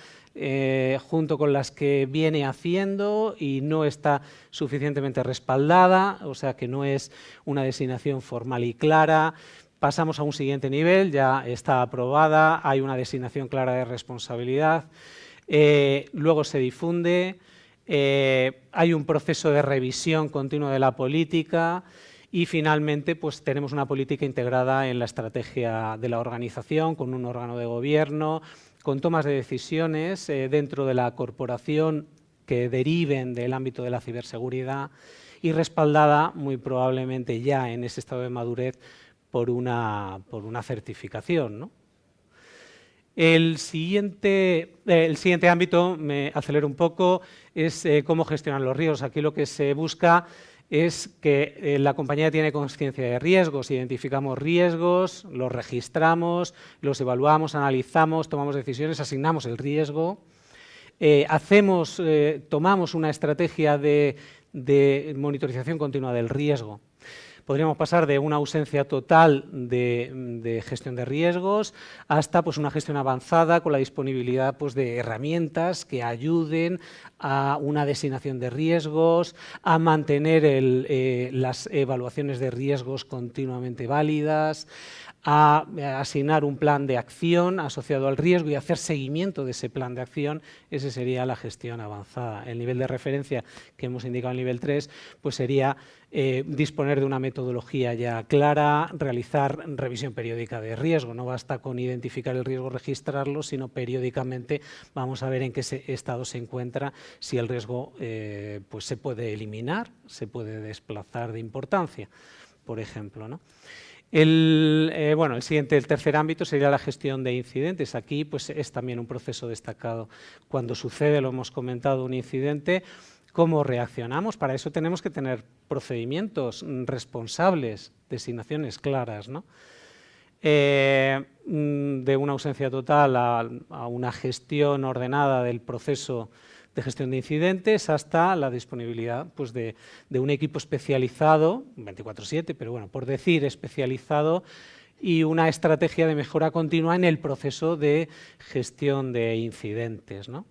junto con las que viene haciendo y no está suficientemente respaldada, o sea que no es una designación formal y clara. Pasamos a un siguiente nivel, ya está aprobada, hay una designación clara de responsabilidad, luego se difunde, hay un proceso de revisión continua de la política y finalmente pues, tenemos una política integrada en la estrategia de la organización con un órgano de gobierno, con tomas de decisiones dentro de la corporación que deriven del ámbito de la ciberseguridad y respaldada muy probablemente ya en ese estado de madurez por una certificación, ¿no? El siguiente ámbito, me acelero un poco, es cómo gestionar los riesgos. Aquí lo que se busca es que la compañía tiene conciencia de riesgos, identificamos riesgos, los registramos, los evaluamos, analizamos, tomamos decisiones, asignamos el riesgo, tomamos una estrategia de monitorización continua del riesgo. Podríamos pasar de una ausencia total de gestión de riesgos hasta pues, una gestión avanzada con la disponibilidad pues, de herramientas que ayuden a una designación de riesgos, a mantener las evaluaciones de riesgos continuamente válidas, a asignar un plan de acción asociado al riesgo y hacer seguimiento de ese plan de acción. Esa sería la gestión avanzada. El nivel de referencia que hemos indicado en el nivel 3 pues sería disponer de una metodología ya clara, realizar revisión periódica de riesgo. No basta con identificar el riesgo, registrarlo, sino periódicamente vamos a ver en qué estado se encuentra, si el riesgo pues se puede eliminar, se puede desplazar de importancia, por ejemplo, ¿no? El tercer ámbito sería la gestión de incidentes. Aquí pues, es también un proceso destacado. Cuando sucede, lo hemos comentado, un incidente, ¿cómo reaccionamos? Para eso tenemos que tener procedimientos responsables, designaciones claras, ¿no? De una ausencia total a una gestión ordenada del proceso de gestión de incidentes hasta la disponibilidad pues, de un equipo especializado, 24/7, pero bueno, por decir especializado, y una estrategia de mejora continua en el proceso de gestión de incidentes, ¿no?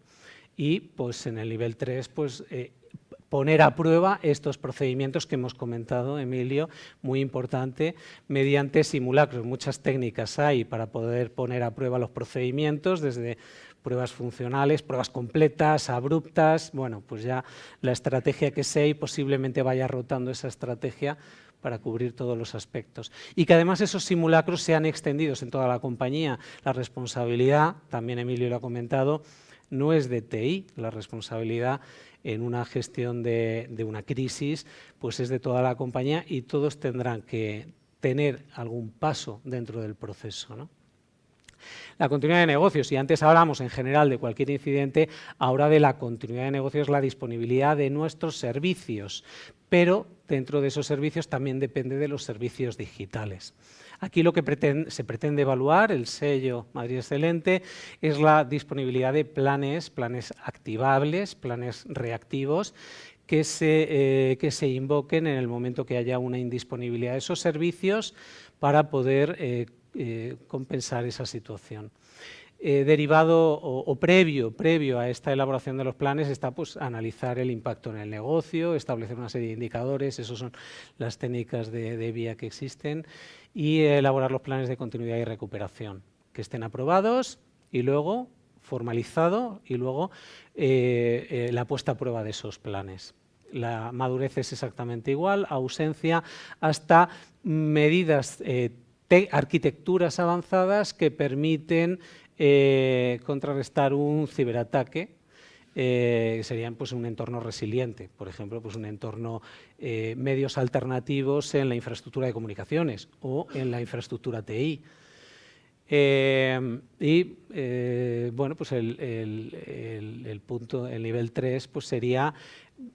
Y pues en el nivel 3, pues poner a prueba estos procedimientos que hemos comentado, Emilio, muy importante, mediante simulacros. Muchas técnicas hay para poder poner a prueba los procedimientos, desde pruebas funcionales, pruebas completas, abruptas. Bueno, pues ya la estrategia que sea y posiblemente vaya rotando esa estrategia para cubrir todos los aspectos. Y que además esos simulacros sean extendidos en toda la compañía. La responsabilidad, también Emilio lo ha comentado, no es de TI, la responsabilidad en una gestión de una crisis pues es de toda la compañía y todos tendrán que tener algún paso dentro del proceso, ¿no? La continuidad de negocios, y antes hablamos en general de cualquier incidente, ahora de la continuidad de negocios, la disponibilidad de nuestros servicios, pero dentro de esos servicios también depende de los servicios digitales. Aquí lo que se pretende evaluar, el sello Madrid Excelente, es la disponibilidad de planes activables, planes reactivos, que se invoquen en el momento que haya una indisponibilidad de esos servicios para poder compensar esa situación. Derivado o previo a esta elaboración de los planes está pues, analizar el impacto en el negocio, establecer una serie de indicadores, esas son las técnicas de vía que existen, y elaborar los planes de continuidad y recuperación, que estén aprobados y luego formalizado y luego la puesta a prueba de esos planes. La madurez es exactamente igual, ausencia hasta medidas arquitecturas avanzadas que permiten contrarrestar un ciberataque, serían pues, un entorno resiliente, por ejemplo, pues, un entorno medios alternativos en la infraestructura de comunicaciones o en la infraestructura TI. Bueno, pues el nivel 3 pues, sería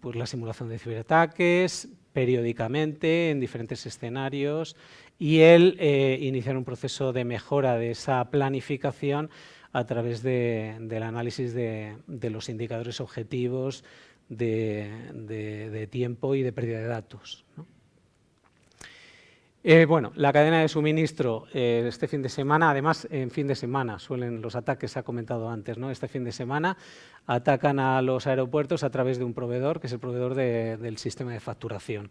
pues, la simulación de ciberataques periódicamente en diferentes escenarios y iniciar un proceso de mejora de esa planificación a través del análisis de los indicadores objetivos de tiempo y de pérdida de datos, ¿no? Bueno, la cadena de suministro este fin de semana, además en fin de semana suelen los ataques, se ha comentado antes, ¿no? Este fin de semana atacan a los aeropuertos a través de un proveedor, que es el proveedor del sistema de facturación.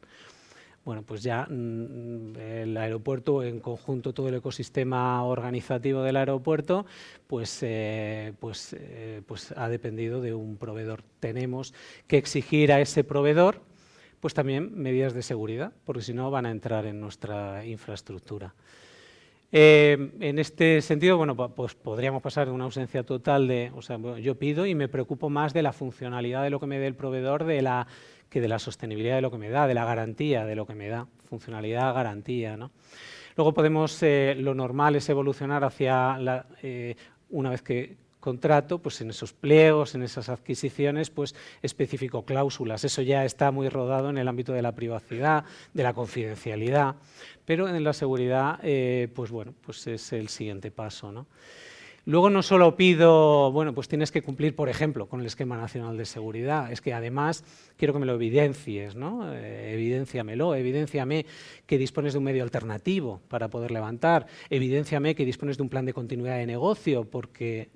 Bueno, pues ya el aeropuerto, en conjunto todo el ecosistema organizativo del aeropuerto, pues ha dependido de un proveedor. Tenemos que exigir a ese proveedor pues también medidas de seguridad, porque si no van a entrar en nuestra infraestructura. En este sentido, bueno, pues podríamos pasar de una ausencia total de, o sea, bueno, yo pido y me preocupo más de la funcionalidad de lo que me dé el proveedor que de la sostenibilidad de lo que me da, de la garantía de lo que me da, funcionalidad, garantía, ¿no? Luego podemos, lo normal es evolucionar hacia, una vez que contrato, pues en esos pliegos, en esas adquisiciones, pues especifico cláusulas. Eso ya está muy rodado en el ámbito de la privacidad, de la confidencialidad, pero en la seguridad, pues bueno, pues es el siguiente paso, ¿no? Luego no solo pido, bueno, pues tienes que cumplir, por ejemplo, con el Esquema Nacional de Seguridad, es que además quiero que me lo evidencies, ¿no? Evidénciame que dispones de un medio alternativo para poder levantar, evidénciame que dispones de un plan de continuidad de negocio, porque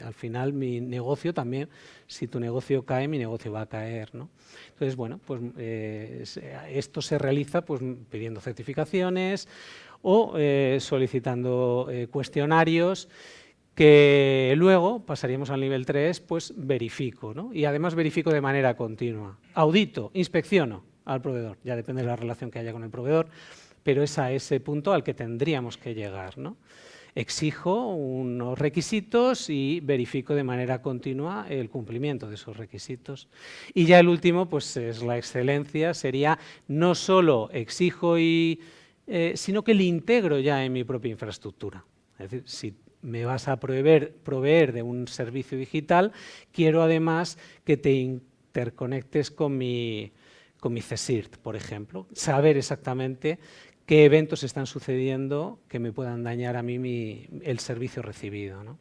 al final mi negocio también, si tu negocio cae, mi negocio va a caer, ¿no? Entonces, bueno, pues esto se realiza pues pidiendo certificaciones o solicitando cuestionarios, que luego pasaríamos al nivel 3, pues verifico, ¿no? Y además verifico de manera continua. Audito, inspecciono al proveedor, ya depende de la relación que haya con el proveedor, pero es a ese punto al que tendríamos que llegar, ¿no? Exijo unos requisitos y verifico de manera continua el cumplimiento de esos requisitos. Y ya el último, pues es la excelencia, sería no solo exijo sino que le integro ya en mi propia infraestructura. Es decir, si me vas a proveer de un servicio digital, quiero además que te interconectes con mi CSIRT, por ejemplo, saber exactamente qué eventos están sucediendo que me puedan dañar a mí el servicio recibido, ¿no?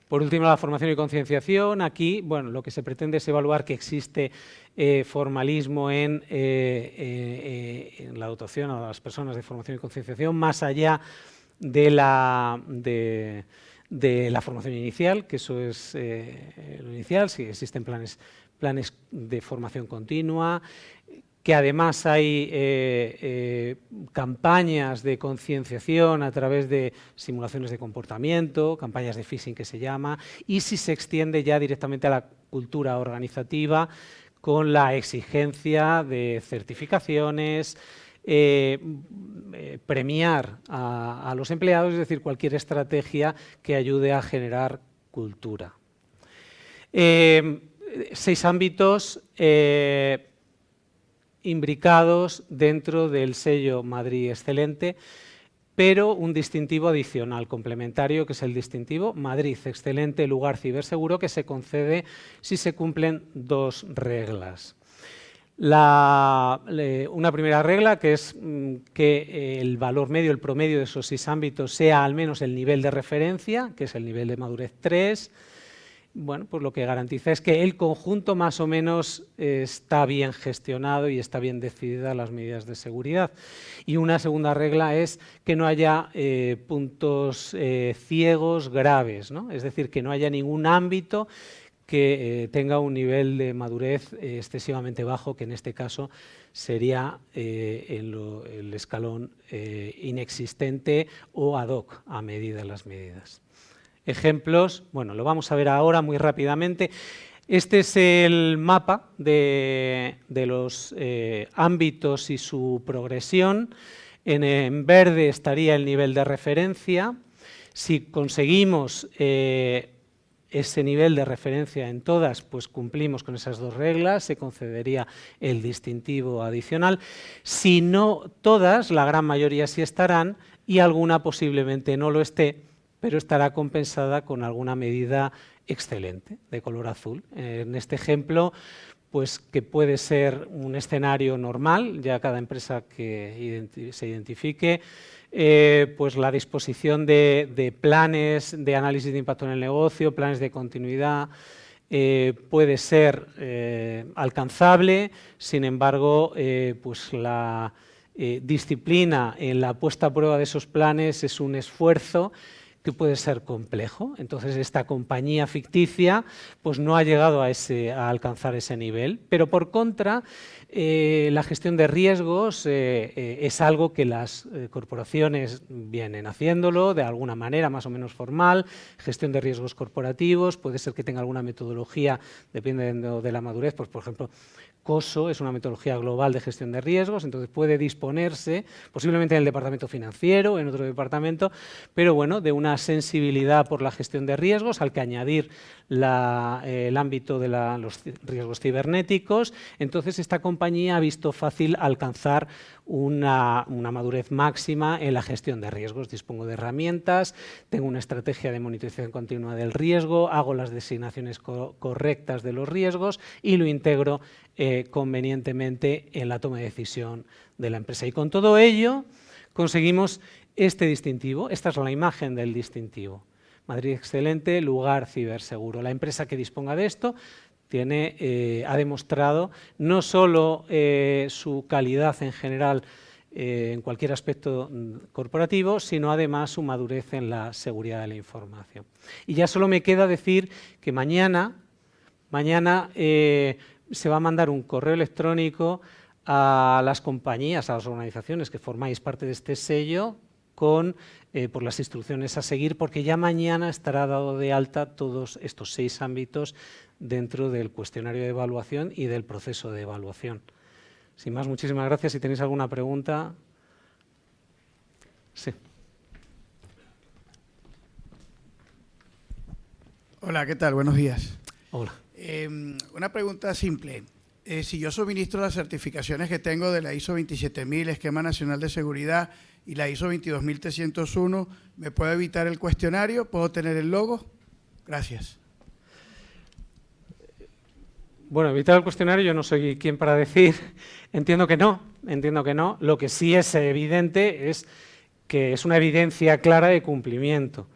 Por último, la formación y concienciación. Aquí, bueno, lo que se pretende es evaluar que existe formalismo en la dotación a las personas de formación y concienciación, más allá de la formación inicial, que eso es lo inicial, si existen planes de formación continua, que además hay campañas de concienciación a través de simulaciones de comportamiento, campañas de phishing que se llama, y si se extiende ya directamente a la cultura organizativa con la exigencia de certificaciones, premiar a los empleados, es decir, cualquier estrategia que ayude a generar cultura. 6 ámbitos imbricados dentro del sello Madrid Excelente, pero un distintivo adicional, complementario, que es el distintivo Madrid Excelente, lugar ciberseguro, que se concede si se cumplen 2 reglas. Una primera regla, que es que el valor medio, el promedio de esos 6 ámbitos sea al menos el nivel de referencia, que es el nivel de madurez 3. Bueno, pues lo que garantiza es que el conjunto más o menos está bien gestionado y está bien decididas las medidas de seguridad. Y una segunda regla es que no haya puntos ciegos graves, ¿no? Es decir, que no haya ningún ámbito que tenga un nivel de madurez excesivamente bajo, que en este caso sería el escalón inexistente o ad hoc a medida de las medidas. Ejemplos, bueno, lo vamos a ver ahora muy rápidamente. Este es el mapa de los ámbitos y su progresión. En verde estaría el nivel de referencia. Si conseguimos ese nivel de referencia en todas, pues cumplimos con esas 2 reglas, se concedería el distintivo adicional. Si no todas, la gran mayoría sí estarán y alguna posiblemente no lo esté, pero estará compensada con alguna medida excelente de color azul. En este ejemplo, pues que puede ser un escenario normal, ya cada empresa que se identifique, pues la disposición de planes de análisis de impacto en el negocio, planes de continuidad, puede ser alcanzable, sin embargo, pues disciplina en la puesta a prueba de esos planes es un esfuerzo que puede ser complejo. Entonces, esta compañía ficticia pues, no ha llegado a alcanzar ese nivel, pero por contra, la gestión de riesgos es algo que las corporaciones vienen haciéndolo de alguna manera más o menos formal. Gestión de riesgos corporativos, puede ser que tenga alguna metodología, dependiendo de la madurez, pues, por ejemplo, COSO es una metodología global de gestión de riesgos, entonces puede disponerse, posiblemente en el departamento financiero, en otro departamento, pero bueno, de una sensibilidad por la gestión de riesgos, al que añadir el ámbito de los riesgos cibernéticos. Entonces, esta compañía ha visto fácil alcanzar una madurez máxima en la gestión de riesgos. Dispongo de herramientas, tengo una estrategia de monitorización continua del riesgo, hago las designaciones correctas de los riesgos y lo integro convenientemente en la toma de decisión de la empresa. Y con todo ello conseguimos este distintivo. Esta es la imagen del distintivo. Madrid Excelente, lugar ciberseguro. La empresa que disponga de esto ha demostrado no solo su calidad en general en cualquier aspecto corporativo, sino además su madurez en la seguridad de la información. Y ya solo me queda decir que mañana se va a mandar un correo electrónico a las compañías, a las organizaciones que formáis parte de este sello, por las instrucciones a seguir, porque ya mañana estará dado de alta todos estos 6 ámbitos dentro del cuestionario de evaluación y del proceso de evaluación. Sin más, muchísimas gracias. Si tenéis alguna pregunta. Sí. Hola, ¿qué tal? Buenos días. Hola. Una pregunta simple. Si yo suministro las certificaciones que tengo de la ISO 27000, Esquema Nacional de Seguridad, y la ISO 22301, ¿me puedo evitar el cuestionario? ¿Puedo tener el logo? Gracias. Bueno, evitar el cuestionario yo no soy quien para decir. Entiendo que no. Lo que sí es evidente es que es una evidencia clara de cumplimiento.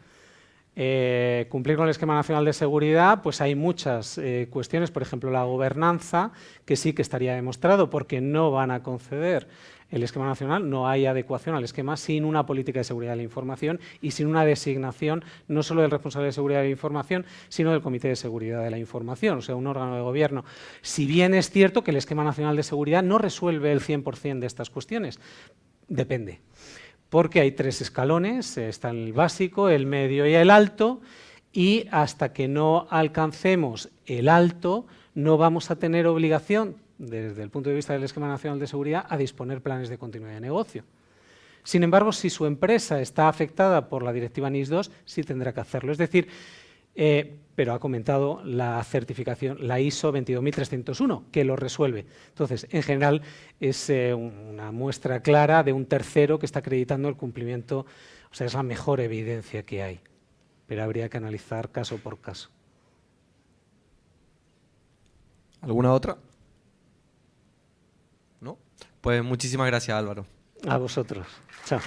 Cumplir con el Esquema Nacional de Seguridad, pues hay muchas cuestiones, por ejemplo, la gobernanza, que sí que estaría demostrado, porque no van a conceder el Esquema Nacional, no hay adecuación al esquema sin una política de seguridad de la información y sin una designación no solo del responsable de seguridad de la información, sino del Comité de Seguridad de la Información, o sea, un órgano de gobierno. Si bien es cierto que el Esquema Nacional de Seguridad no resuelve el 100% de estas cuestiones, depende. Porque hay 3 escalones, está el básico, el medio y el alto, y hasta que no alcancemos el alto no vamos a tener obligación, desde el punto de vista del Esquema Nacional de Seguridad, a disponer planes de continuidad de negocio. Sin embargo, si su empresa está afectada por la directiva NIS2, sí tendrá que hacerlo. Es decir, pero ha comentado la certificación, la ISO 22301, que lo resuelve. Entonces, en general, es una muestra clara de un tercero que está acreditando el cumplimiento, o sea, es la mejor evidencia que hay, pero habría que analizar caso por caso. ¿Alguna otra? ¿No? Pues muchísimas gracias, Álvaro. A vosotros. Chao.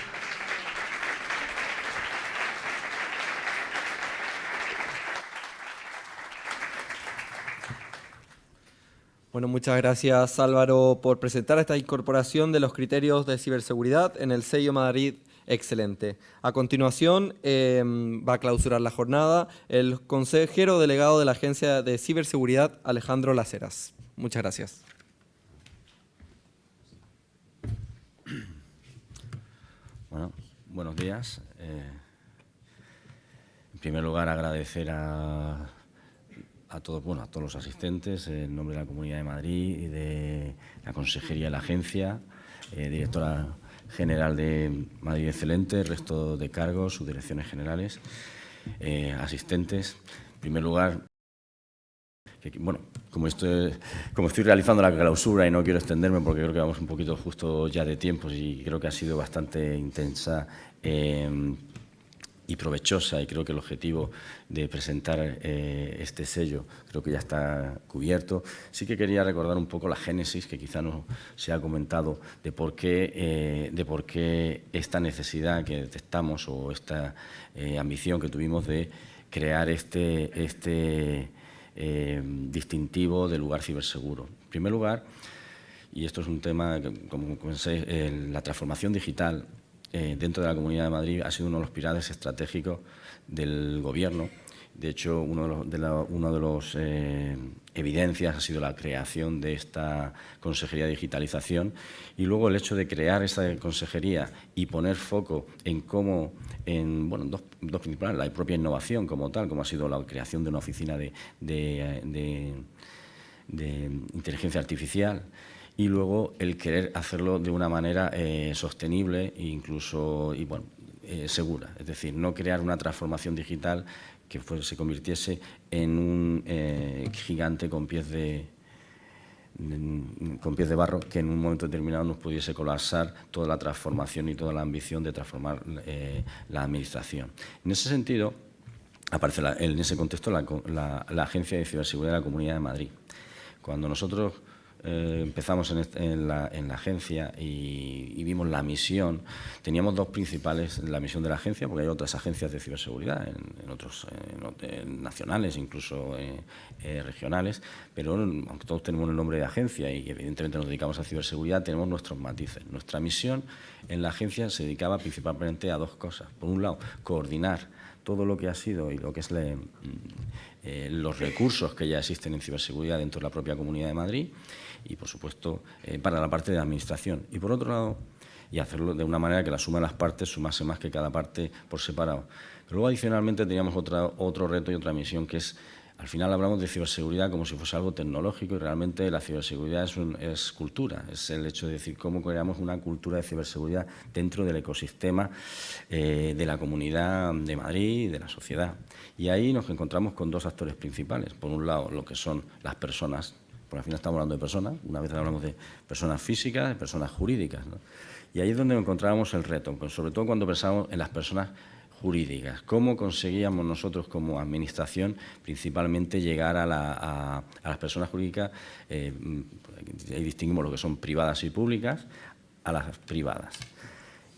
Bueno, muchas gracias, Álvaro, por presentar esta incorporación de los criterios de ciberseguridad en el sello Madrid Excelente. A continuación, va a clausurar la jornada el consejero delegado de la Agencia de Ciberseguridad, Alejandro Laceras. Muchas gracias. Bueno, buenos días. En primer lugar, agradecer a todos los asistentes, en nombre de la Comunidad de Madrid y de la Consejería de la Agencia, directora general de Madrid Excelente, el resto de cargos, sus direcciones generales, asistentes. En primer lugar, como estoy realizando la clausura y no quiero extenderme porque creo que vamos un poquito justo ya de tiempos y creo que ha sido bastante intensa y provechosa, y creo que el objetivo de presentar este sello creo que ya está cubierto. Sí que quería recordar un poco la génesis, que quizá no se ha comentado, de por qué esta necesidad que detectamos o esta ambición que tuvimos de crear este distintivo de lugar ciberseguro. En primer lugar, y esto es un tema, como sabéis, la transformación digital dentro de la Comunidad de Madrid ha sido uno de los pilares estratégicos del Gobierno. De hecho, una de las evidencias ha sido la creación de esta Consejería de Digitalización, y luego el hecho de crear esta consejería y poner foco en cómo, dos principales, la propia innovación como tal, como ha sido la creación de una oficina de inteligencia artificial, y luego el querer hacerlo de una manera sostenible e incluso segura. Es decir, no crear una transformación digital que se convirtiese en un gigante con pies de barro, que en un momento determinado nos pudiese colapsar toda la transformación y toda la ambición de transformar la administración. En ese sentido, aparece en ese contexto la Agencia de Ciberseguridad de la Comunidad de Madrid. Cuando nosotros empezamos en la agencia y vimos la misión, teníamos dos principales, la misión de la agencia, porque hay otras agencias de ciberseguridad, en otros nacionales, incluso regionales, pero aunque todos tenemos el nombre de agencia y evidentemente nos dedicamos a ciberseguridad, tenemos nuestros matices. Nuestra misión en la agencia se dedicaba principalmente a dos cosas. Por un lado, coordinar todo lo que ha sido y lo que es los recursos que ya existen en ciberseguridad dentro de la propia Comunidad de Madrid y, por supuesto, para la parte de administración. Y, por otro lado, y hacerlo de una manera que la suma de las partes sumase más que cada parte por separado. Pero luego, adicionalmente, teníamos otro reto y otra misión, que es, al final hablamos de ciberseguridad como si fuese algo tecnológico, y realmente la ciberseguridad es cultura, es el hecho de decir cómo creamos una cultura de ciberseguridad dentro del ecosistema de la Comunidad de Madrid y de la sociedad. Y ahí nos encontramos con dos actores principales. Por un lado, lo que son las personas, porque al final estamos hablando de personas, una vez hablamos de personas físicas, de personas jurídicas, ¿no? Y ahí es donde encontrábamos el reto, sobre todo cuando pensamos en las personas jurídicas. ¿Cómo conseguíamos nosotros como administración principalmente llegar a las personas jurídicas? Ahí distinguimos lo que son privadas y públicas, a las privadas.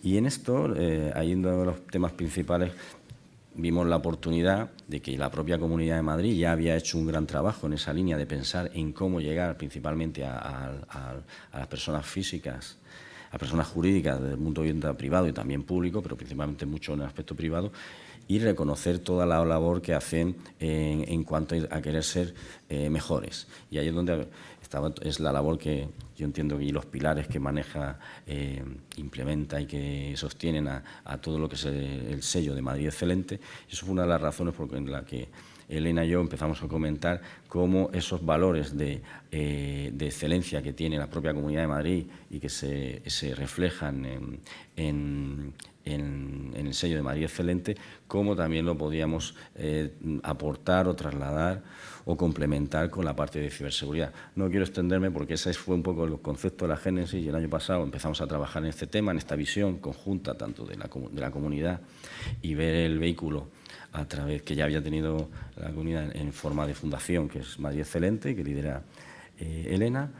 Y en esto, ahí uno de los temas principales, vimos la oportunidad de que la propia Comunidad de Madrid ya había hecho un gran trabajo en esa línea de pensar en cómo llegar principalmente a las personas físicas, a personas jurídicas desde el punto de vista privado y también público, pero principalmente mucho en el aspecto privado, y reconocer toda la labor que hacen en cuanto a querer ser mejores. Y ahí es donde es la labor que yo entiendo que, y los pilares que maneja, implementa y que sostienen a todo lo que es el sello de Madrid Excelente. Y eso fue una de las razones en la que Elena y yo empezamos a comentar cómo esos valores de excelencia que tiene la propia Comunidad de Madrid y que se reflejan en el sello de Madrid Excelente, cómo también lo podíamos aportar o trasladar o complementar con la parte de ciberseguridad. No quiero extenderme porque ese fue un poco el concepto de la génesis, y el año pasado empezamos a trabajar en este tema, en esta visión conjunta tanto de la comunidad, y ver el vehículo a través que ya había tenido la comunidad en forma de fundación, que es Madrid Excelente, que lidera Elena.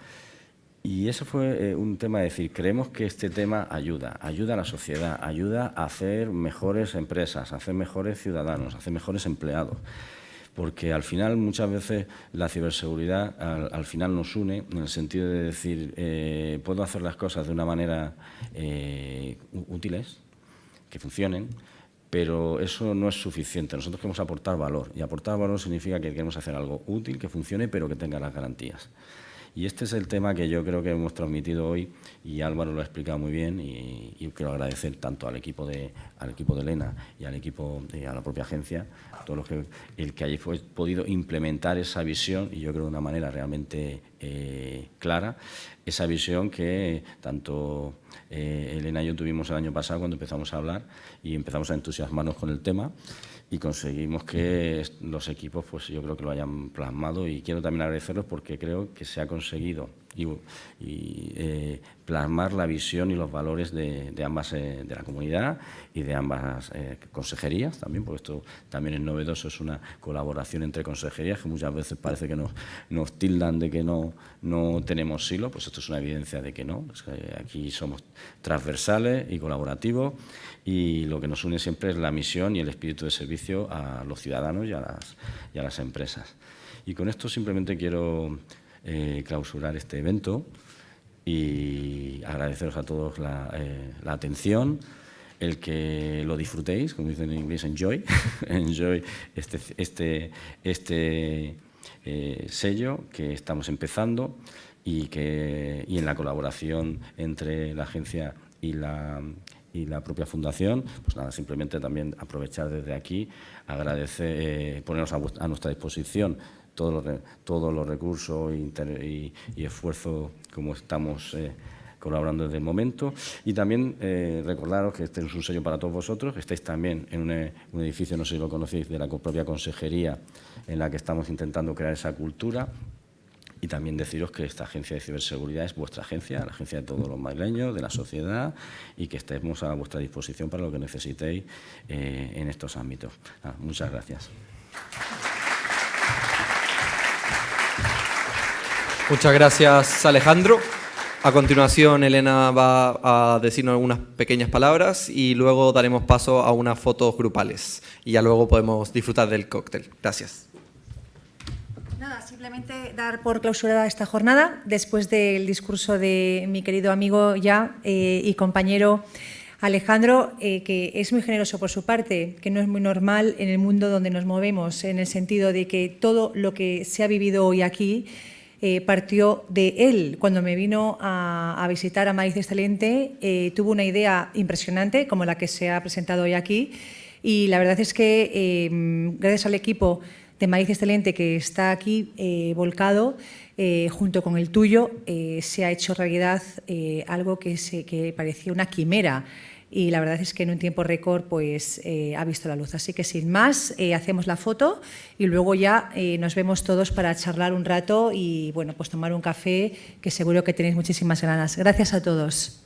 Y eso fue un tema de decir, creemos que este tema ayuda a la sociedad, ayuda a hacer mejores empresas, a hacer mejores ciudadanos, a hacer mejores empleados. Porque al final, muchas veces, la ciberseguridad al final nos une en el sentido de decir, puedo hacer las cosas de una manera útiles, que funcionen, pero eso no es suficiente. Nosotros queremos aportar valor, y aportar valor significa que queremos hacer algo útil, que funcione, pero que tenga las garantías. Y este es el tema que yo creo que hemos transmitido hoy, y Álvaro lo ha explicado muy bien, y quiero agradecer tanto al equipo de Elena y al equipo a la propia agencia, a todos los que hayáis podido implementar esa visión, y yo creo de una manera realmente clara, esa visión que tanto Elena y yo tuvimos el año pasado cuando empezamos a hablar y empezamos a entusiasmarnos con el tema, y conseguimos que los equipos, pues yo creo que lo hayan plasmado, y quiero también agradecerlos porque creo que se ha conseguido plasmar la visión y los valores de ambas, de la comunidad y de ambas consejerías también, porque esto también es novedoso, es una colaboración entre consejerías que muchas veces parece que nos tildan de que no tenemos silo, pues esto es una evidencia de que no, es que aquí somos transversales y colaborativos, y lo que nos une siempre es la misión y el espíritu de servicio a los ciudadanos y a las empresas. Y con esto simplemente quiero clausurar este evento, y agradeceros a todos la atención, el que lo disfrutéis, como dicen en inglés, enjoy, enjoy este sello que estamos empezando y en la colaboración entre la agencia y la propia fundación, pues nada, simplemente también aprovechar desde aquí, agradecer, ponernos a nuestra disposición todos los recursos y esfuerzos como estamos colaborando desde el momento, y también recordaros que este es un sello para todos vosotros, que estáis también en un edificio, no sé si lo conocéis, de la propia consejería, en la que estamos intentando crear esa cultura. Y también deciros que esta agencia de ciberseguridad es vuestra agencia, la agencia de todos los madrileños, de la sociedad, y que estemos a vuestra disposición para lo que necesitéis en estos ámbitos. Muchas gracias. Muchas gracias, Alejandro. A continuación, Elena va a decirnos algunas pequeñas palabras y luego daremos paso a unas fotos grupales. Y ya luego podemos disfrutar del cóctel. Gracias. Nada, simplemente dar por clausurada esta jornada después del discurso de mi querido amigo ya y compañero Alejandro, que es muy generoso por su parte, que no es muy normal en el mundo donde nos movemos, en el sentido de que todo lo que se ha vivido hoy aquí partió de él. Cuando me vino a visitar a Madrid Excelente, tuvo una idea impresionante, como la que se ha presentado hoy aquí, y la verdad es que gracias al equipo de Madrid Excelente que está aquí volcado, junto con el tuyo, se ha hecho realidad algo que parecía una quimera, y la verdad es que en un tiempo récord pues, ha visto la luz. Así que sin más, hacemos la foto y luego ya nos vemos todos para charlar un rato y bueno, pues tomar un café, que seguro que tenéis muchísimas ganas. Gracias a todos.